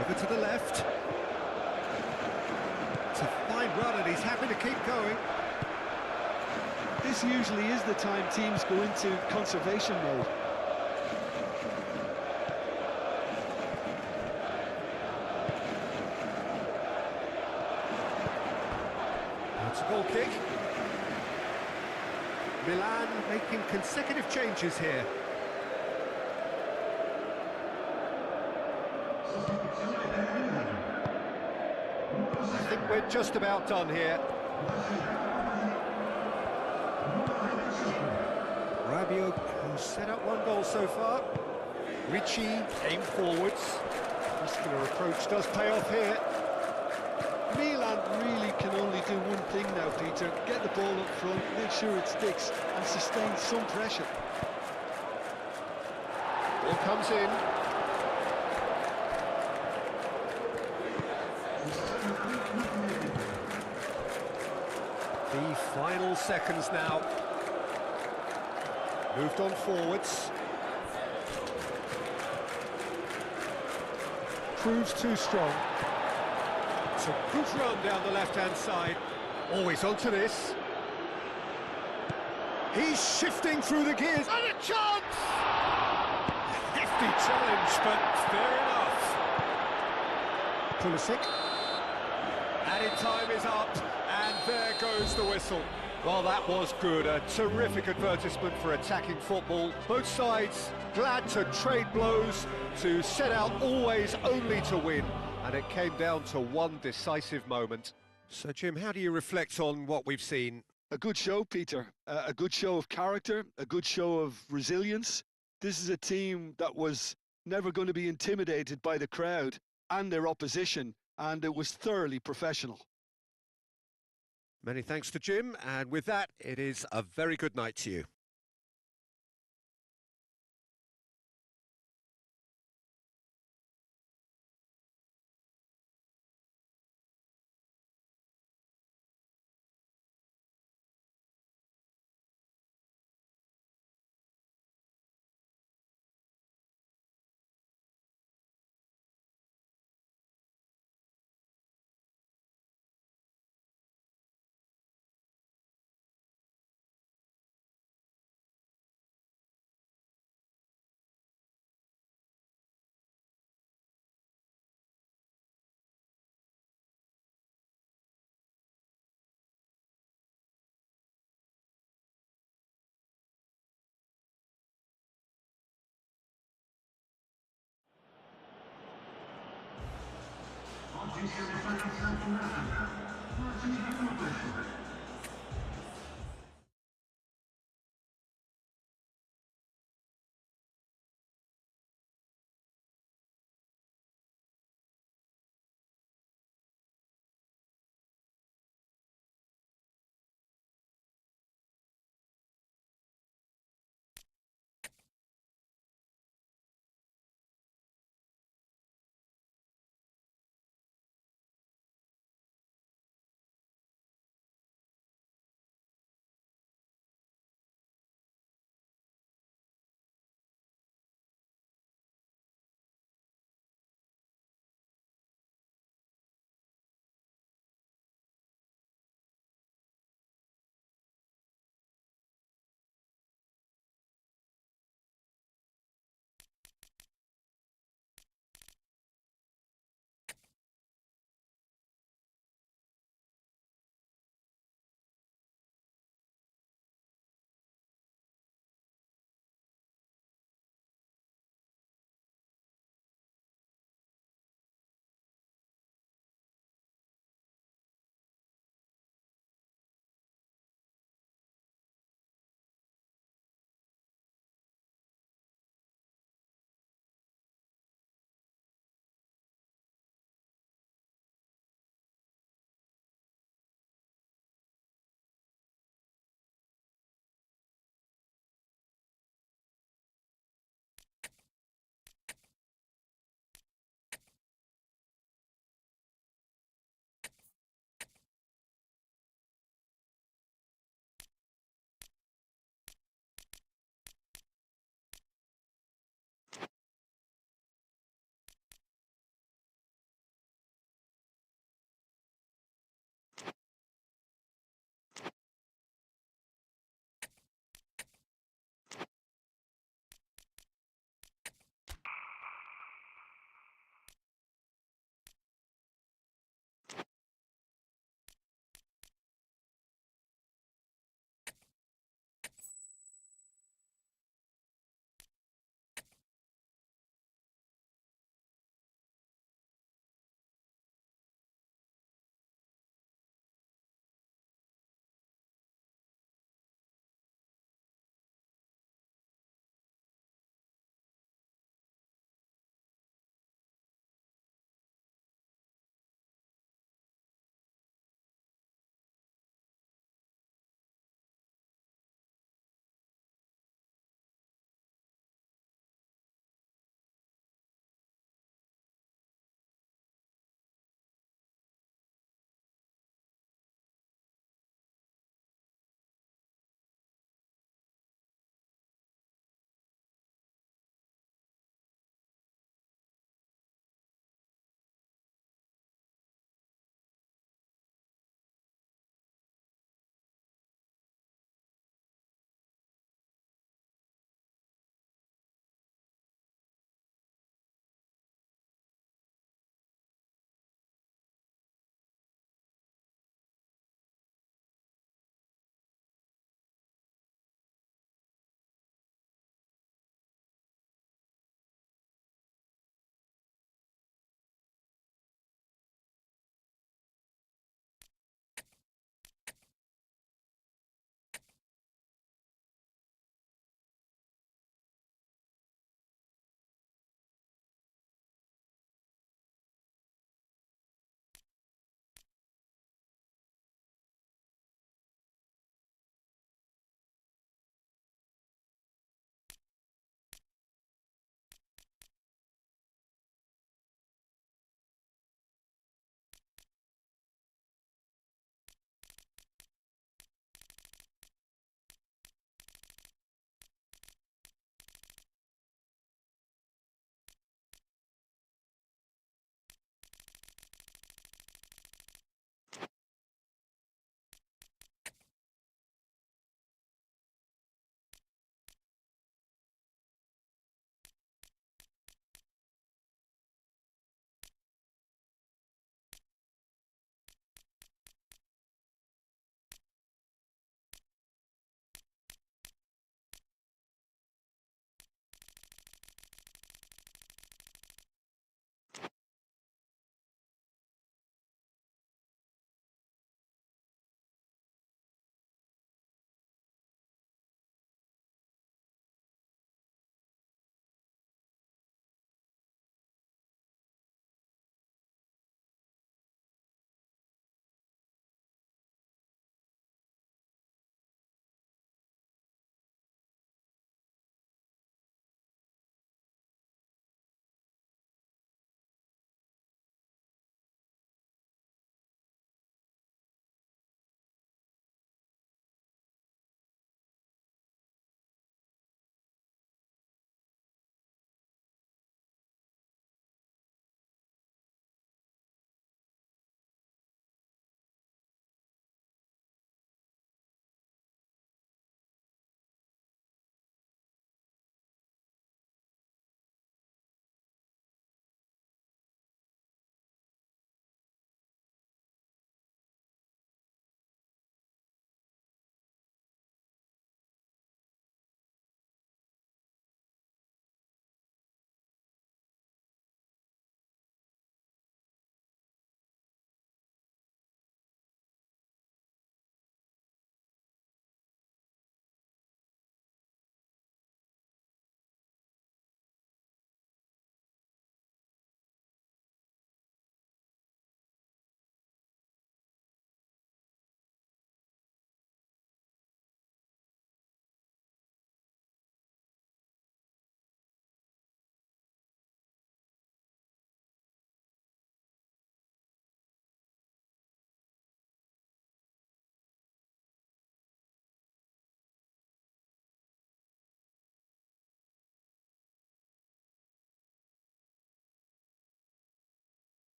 Over to the left. It's a fine run and he's happy to keep going. This usually is the time teams go into conservation mode. That's a goal kick. Milan making consecutive changes here. I think we're just about done here. Rabiot, who's set up one goal so far. Ricci, aim forwards. Muscular approach does pay off here. Milan really can only do one thing now, Peter. Get the ball up front, make sure it sticks, and sustain some pressure. Ball comes in. The final seconds now. Moved on forwards. Proves too strong. It's a good run down the left-hand side. Always onto this. He's shifting through the gears. And a chance! Hefty challenge, but fair enough. Pulisic. Added time is up, and there goes the whistle. Well, that was good. A terrific advertisement for attacking football. Both sides glad to trade blows, to set out always only to win. And it came down to one decisive moment. So, Jim, how do you reflect on what we've seen? A good show, Peter. A good show of character, a good show of resilience. This is a team that was never going to be intimidated by the crowd and their opposition, and it was thoroughly professional. Many thanks to Jim, and with that, it is a very good night to you. Oggi siamo stati sfortunati, ma ci dicono questo.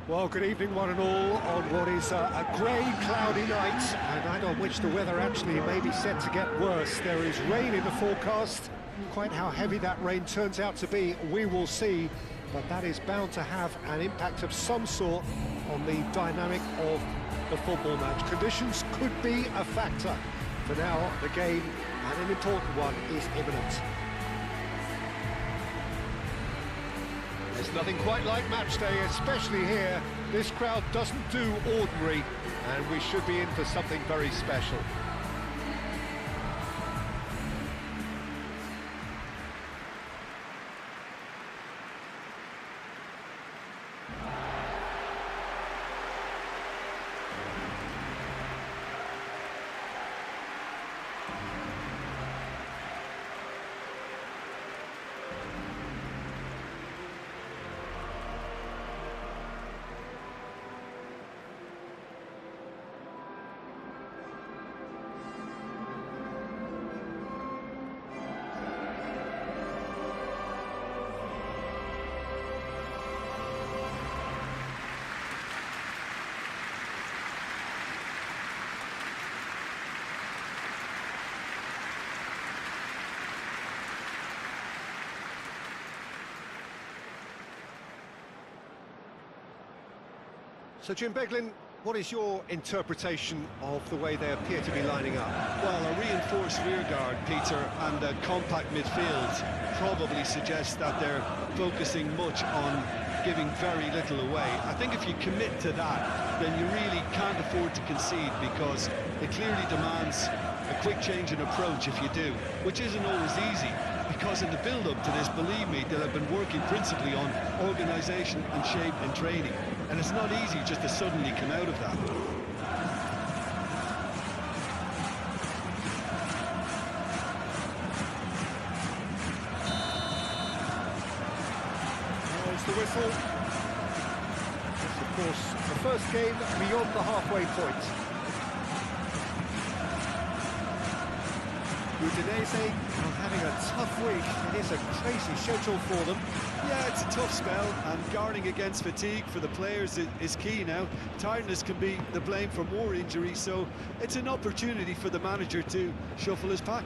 Well, good evening, one and all, on what is a grey, cloudy night, a night on which the weather actually may be set to get worse. There is rain in the forecast. Quite how heavy that rain turns out to be, we will see, but that is bound to have an impact of some sort on the dynamic of the football match. Conditions could be a factor. For now, the game, and an important one, is imminent. There's nothing quite like match day, especially here. This crowd doesn't do ordinary, and we should be in for something very special. So, Jim Beglin, what is your interpretation of the way they appear to be lining up? Well, a reinforced rearguard, Peter, and a compact midfield probably suggests that they're focusing much on giving very little away. I think if you commit to that, then you really can't afford to concede, because it clearly demands a quick change in approach if you do, which isn't always easy, because in the build-up to this, believe me, they'll have been working principally on organisation and shape and training, and it's not easy just to suddenly come out of that. There's the whistle. It's, of course, the first game beyond the halfway point. Udinese are having a tough week. It is a crazy schedule for them. Yeah, it's a tough spell, and guarding against fatigue for the players is key now. Tiredness can be the blame for more injuries, so it's an opportunity for the manager to shuffle his pack.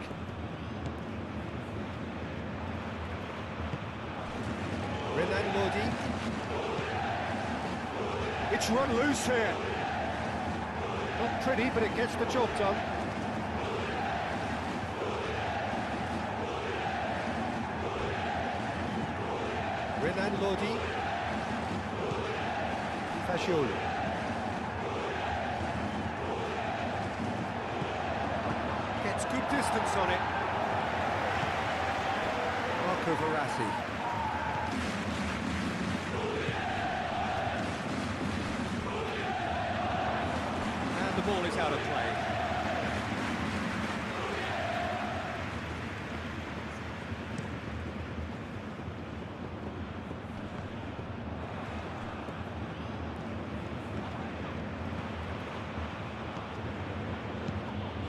Renan Lodi. It's run loose here. Not pretty, but it gets the job done. Renan Lodi. Fascioli. Gets good distance on it. Marco Verratti. And the ball is out of play.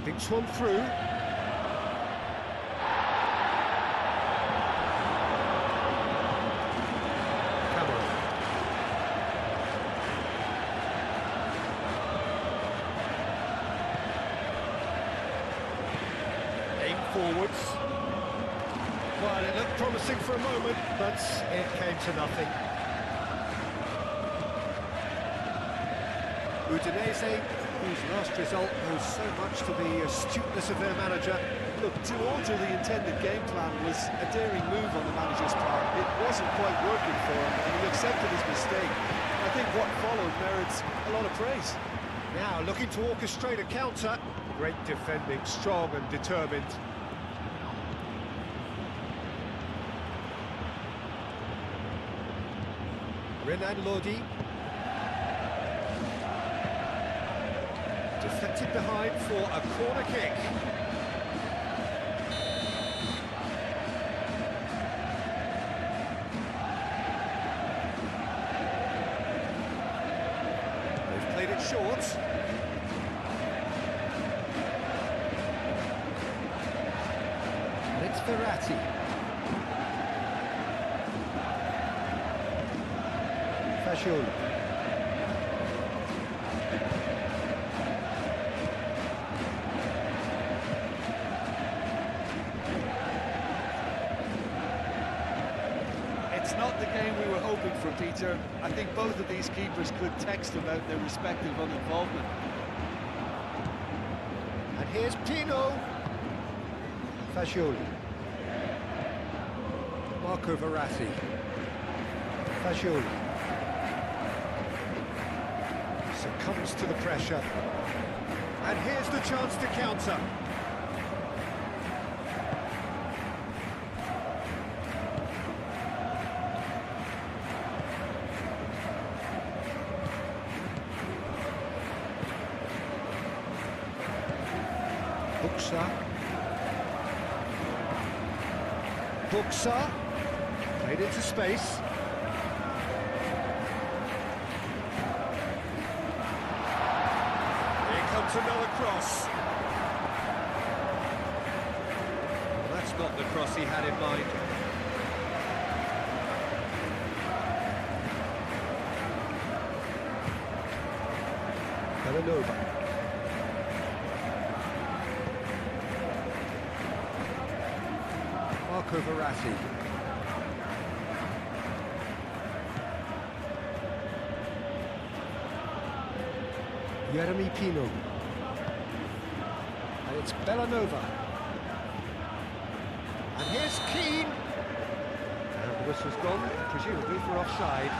Thinks one through. Cameron. Aim forwards. Well, it looked promising for a moment, but it came to nothing. Udinese, whose last result owes so much to the astuteness of their manager. Look, to alter the intended game plan was a daring move on the manager's part. It wasn't quite working for him, and he accepted his mistake. I think what followed merits a lot of praise. Now looking to orchestrate a counter. Great defending, strong and determined. Renan Lodi. Deflected behind for a corner kick. They've played it short. And it's Verratti. Fascioli. Peter. I think both of these keepers could text about their respective uninvolvement. And here's Pino. Fagioli. Marco Verratti. Fagioli. Succumbs to the pressure. And here's the chance to counter. Buxa, played into space. Here comes another cross. Well, that's not the cross he had in mind. Villanova. Marco Verratti. Jeremy Pino. And it's Bellanova. And here's Keane. And the whistle's gone, presumably for offside.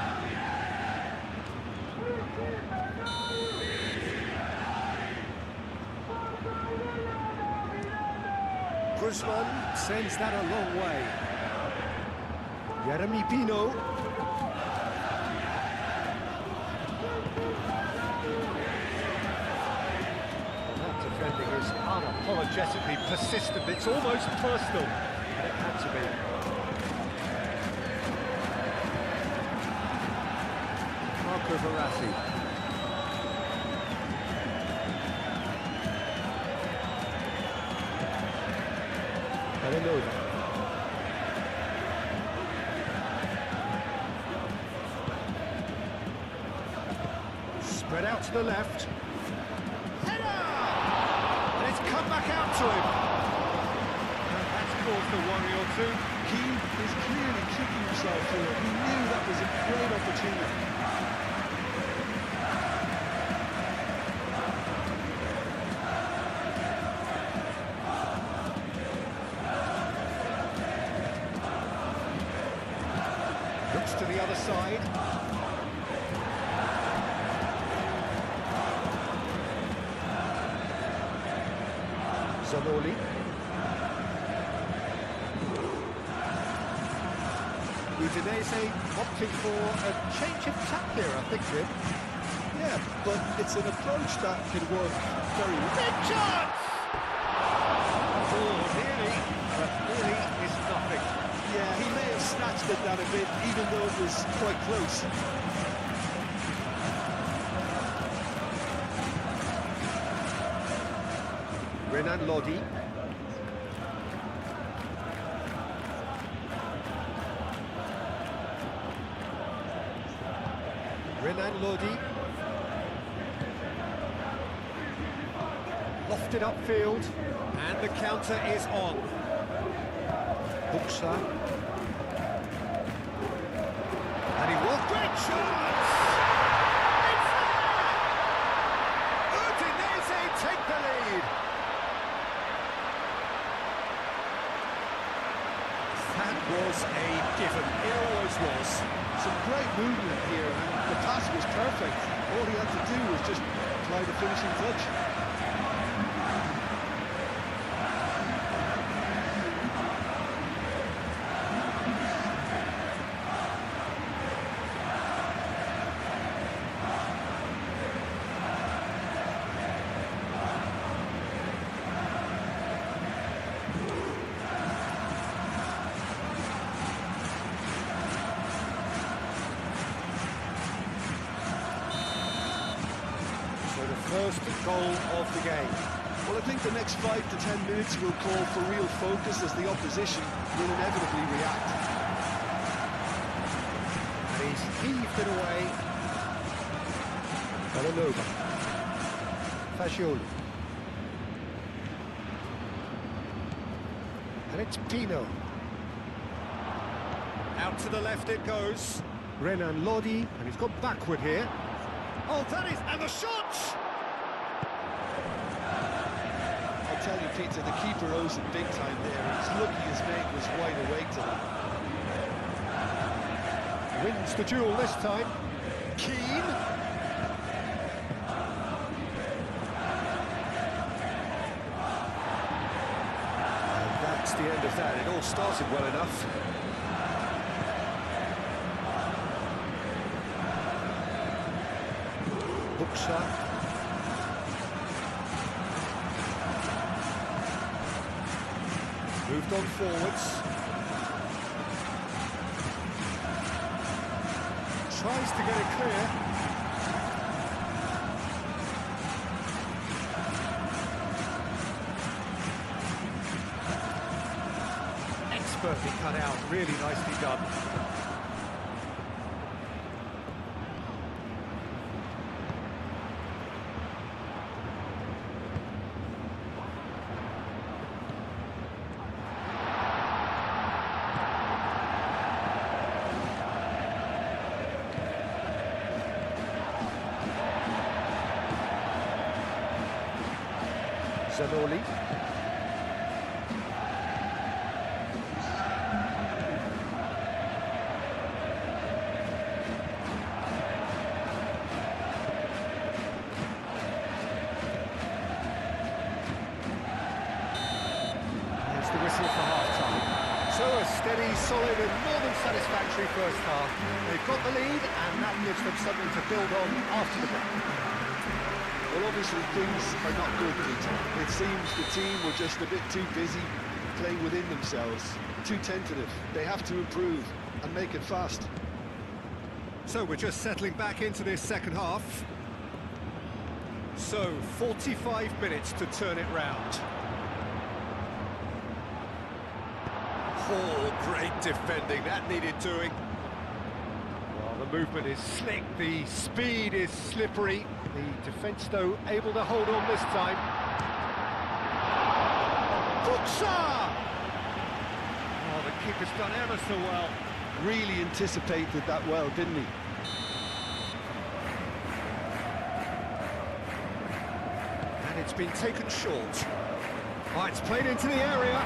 Guzman sends that a long way. Jeremy Pino. That defending is unapologetically persistent. It's almost personal. And it had to be. Marco Verratti. Villanova. Spread out to the left. Header! And it's come back out to him. And that's caused a worry or two. Keane is clearly kicking himself here. He knew that was a great opportunity. Looks to the other side. Zanoli. Udinese opting for a change of tack here, I think, Jim. Yeah, but it's an approach that can work very well. Big chance! Oh, nearly, but nearly is nothing. Yeah, he may have snatched at that a bit, even though it was quite close. Renan Lodi. Renan Lodi. Lofted upfield, and the counter is on. Buxa. And he will. Great chance! It's there! Udinese take the lead. That was a given. It always was. Some great movement here, and the pass was perfect. All he had to do was just apply the finishing touch. First goal of the game. Well, I think the next 5 to 10 minutes will call for real focus as the opposition will inevitably react. And he's heaved it away. Villanova. Fagioli. And it's Pino. Out to the left it goes. Renan Lodi, and he's gone backward here. Oh, that is... and the shot! I'll tell you, Peter, the keeper owes it big time there. He's lucky his mate was wide awake to that. Wins the duel this time. Keane. And that's the end of that. It all started well enough. Buksha. Moved on forwards. Tries to get it clear. Expertly cut out, really nicely done. Zanoli. Here's the whistle for half-time. So a steady, solid and more than satisfactory first half. They've got the lead and that gives them something to build on after the break. Well, obviously things are not good, Peter. It seems the team were just a bit too busy playing within themselves, too tentative. They have to improve and make it fast. So we're just settling back into this second half. So 45 minutes to turn it round. Oh, great defending, that needed doing. Well, the movement is slick, the speed is slippery. The defence, though, able to hold on this time. Buksha! Oh, the keeper's done ever so well. Really anticipated that well, didn't he? And it's been taken short. Oh, it's played into the area.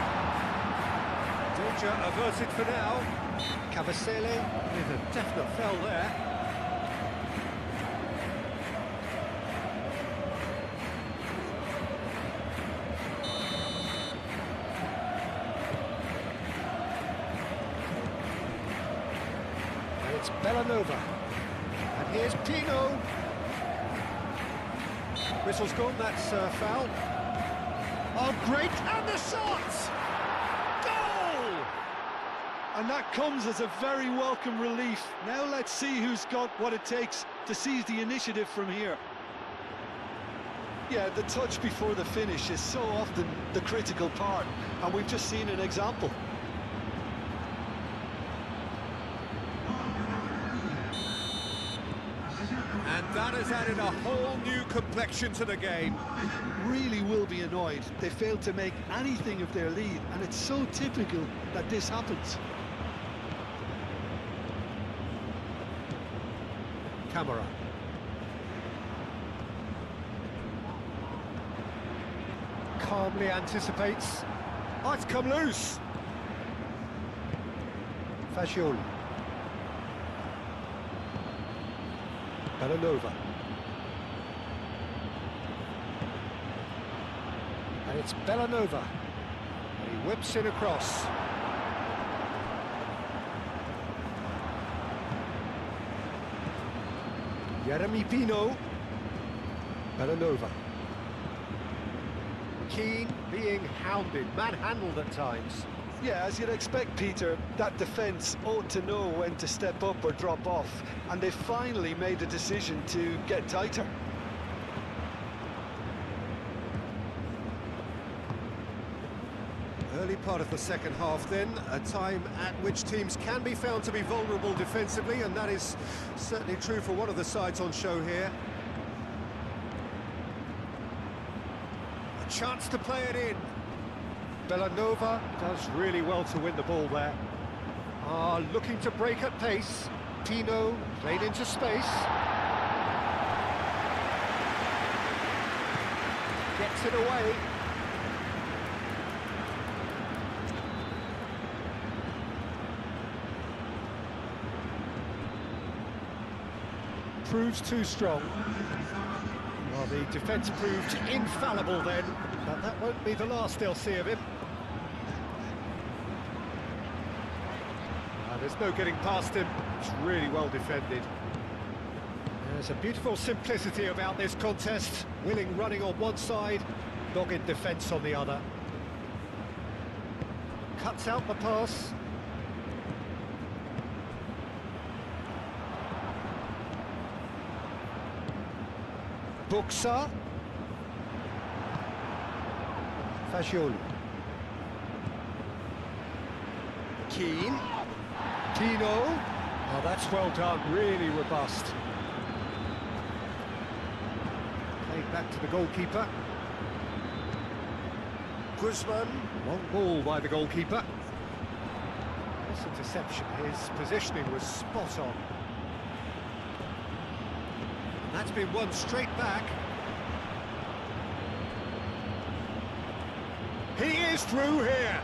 Danger averted for now. Cavasele with a definite foul there. It's Bellanova, and here's Pino. Whistle's gone, that's foul. Oh, great, and the shot! Goal! And that comes as a very welcome relief. Now let's see who's got what it takes to seize the initiative from here. Yeah, the touch before the finish is so often the critical part, and we've just seen an example. And that has added a whole new complexion to the game. Really will be annoyed. They failed to make anything of their lead, and it's so typical that this happens. Camera. Calmly anticipates. Oh, it's come loose. Fagioli. Bellanova. And it's Bellanova. And he whips it across. Jeremy Pino. Bellanova. Keane being hounded, manhandled at times. Yeah, as you'd expect, Peter, that defence ought to know when to step up or drop off, and they finally made a decision to get tighter. Early part of the second half then, a time at which teams can be found to be vulnerable defensively, and that is certainly true for one of the sides on show here. A chance to play it in. Bellanova does really well to win the ball there. Looking to break at pace. Tino, played into space. Gets it away. Proves too strong. Well, the defence proved infallible then, but that won't be the last they'll see of him. There's no getting past him. It's really well defended. There's a beautiful simplicity about this contest. Willing running on one side, dogged defence on the other. Cuts out the pass. Buxa. Fagioli. Keane. Tino. Oh, that's well done, really robust. Played back to the goalkeeper. Guzman. Long ball by the goalkeeper. This interception, his positioning was spot on. That's been won straight back. He is through here.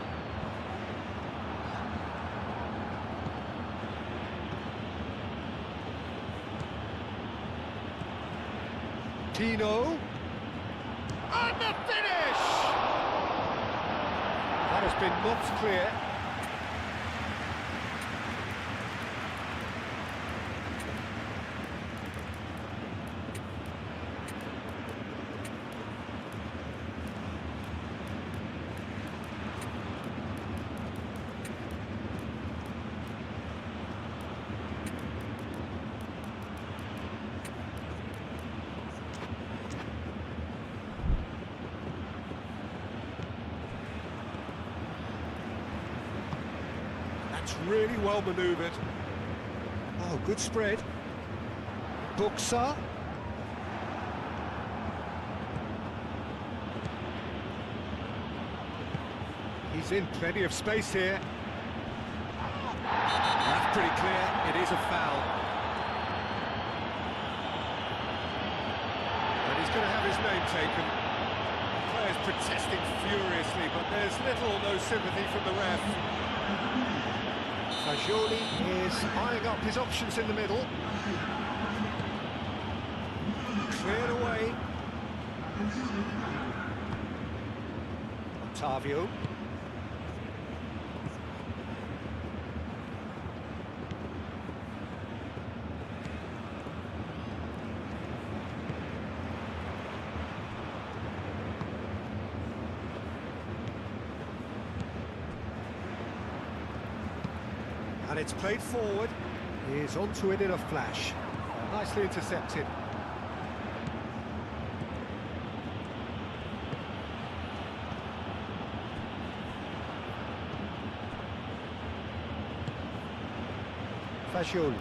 Tino. And the finish! That has been knocked clear. It's really well manoeuvred. Oh, good spread. Buxa. He's in plenty of space here. That's pretty clear. It is a foul. And he's going to have his name taken. The players protesting furiously, but there's little or no sympathy from the ref. Fagioli is eyeing up his options in the middle. Cleared away. Octavio. And it's played forward. He's onto it in a flash. Nicely intercepted. Fagioli.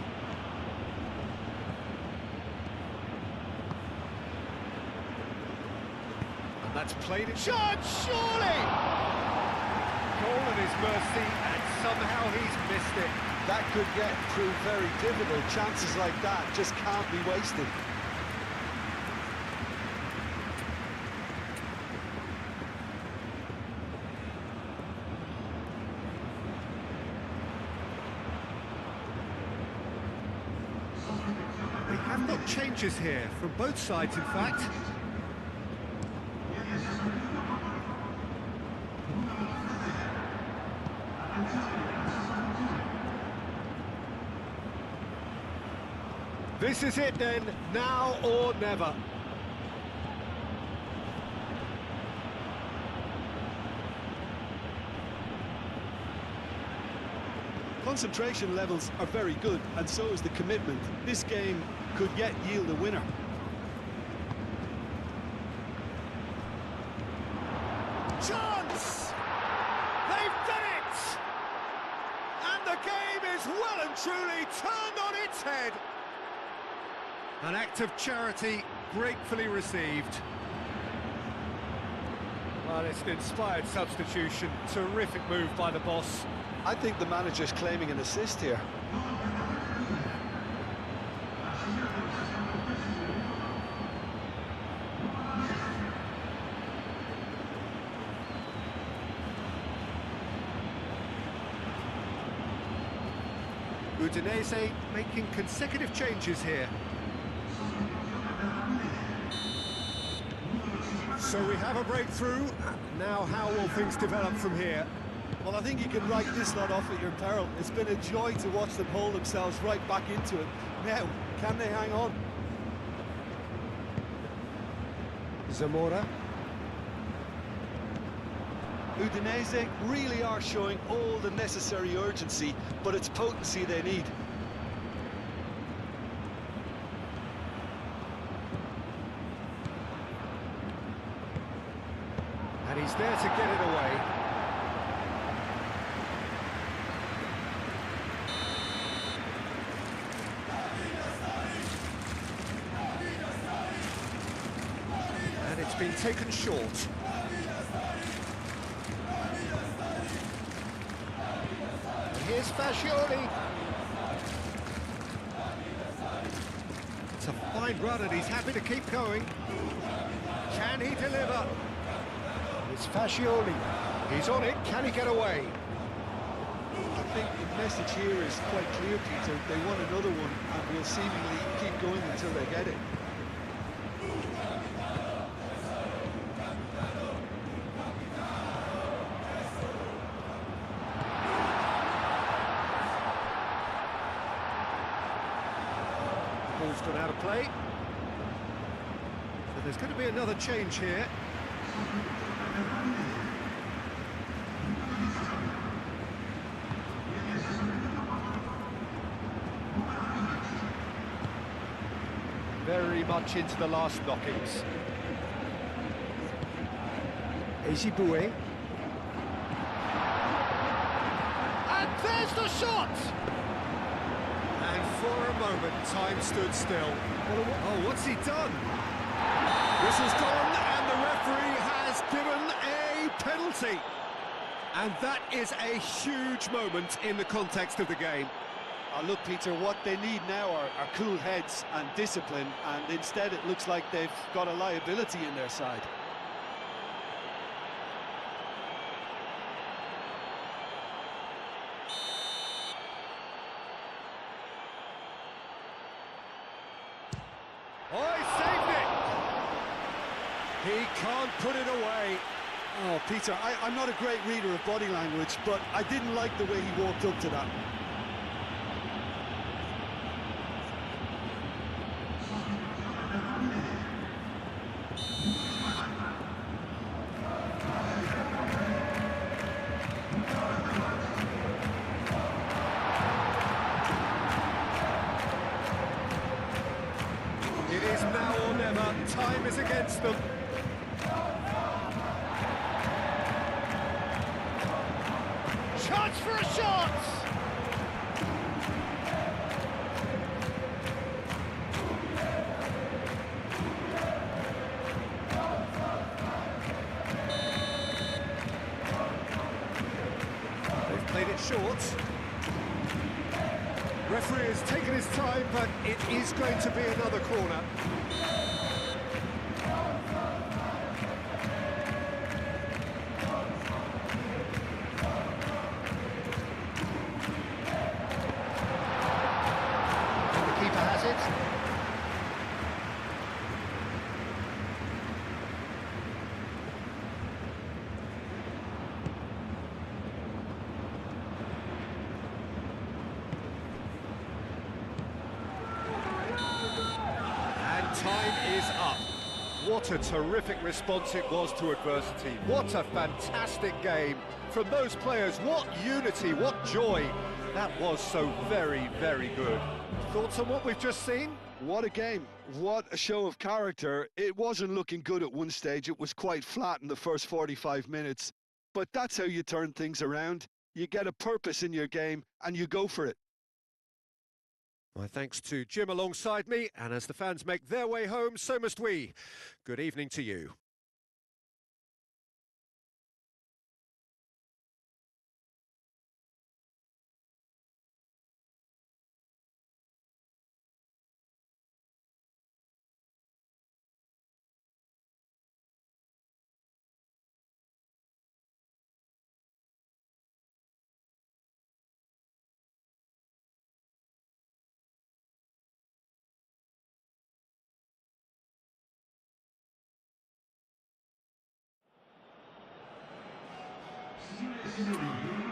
And that's played it. Shot, surely! Goal at his mercy, and somehow he's missed it. That could prove very difficult. Chances like that just can't be wasted. They have got changes here, from both sides in fact. This is it then, now or never. Concentration levels are very good, and so is the commitment. This game could yet yield a winner. Chance! They've done it! And the game is well and truly turned on its head. An act of charity gratefully received. Well, it's an inspired substitution. Terrific move by the boss. I think the manager's claiming an assist here. Udinese making consecutive changes here. So we have a breakthrough. Now how will things develop from here? Well, I think you can write this lot off at your peril. It's been a joy to watch them hold themselves right back into it. Now, can they hang on? Zamora. Udinese really are showing all the necessary urgency, but it's potency they need. And he's there to get it away. And it's been taken short. Here's Fascioli. It's a fine run and he's happy to keep going. Can he deliver? It's Fascioli. He's on it. Can he get away? I think the message here is quite clear, Peter. They want another one and will seemingly keep going until they get it. Ball's gone out of play. So there's going to be another change here. Very much into the last knockings. Ezibue. And there's the shot! And for a moment, time stood still. Oh, what's he done? Whistle's gone, and the referee has given a penalty. And that is a huge moment in the context of the game. Look, Peter, what they need now are cool heads and discipline, and instead it looks like they've got a liability in their side. Oh, he saved it! He can't put it away. Oh, Peter, I'm not a great reader of body language, but I didn't like the way he walked up to that. It is now or never. Time is against them. Chance for a shot! They've played it short. Referee has taken his time, but it is going to be another corner. And the keeper has it. Time is up. What a terrific response it was to adversity. What a fantastic game from those players. What unity, what joy. That was so very, very good. Thoughts on what we've just seen? What a game. What a show of character. It wasn't looking good at one stage. It was quite flat in the first 45 minutes. But that's how you turn things around. You get a purpose in your game and you go for it. My thanks to Jim alongside me, and as the fans make their way home, so must we. Good evening to you. Serie.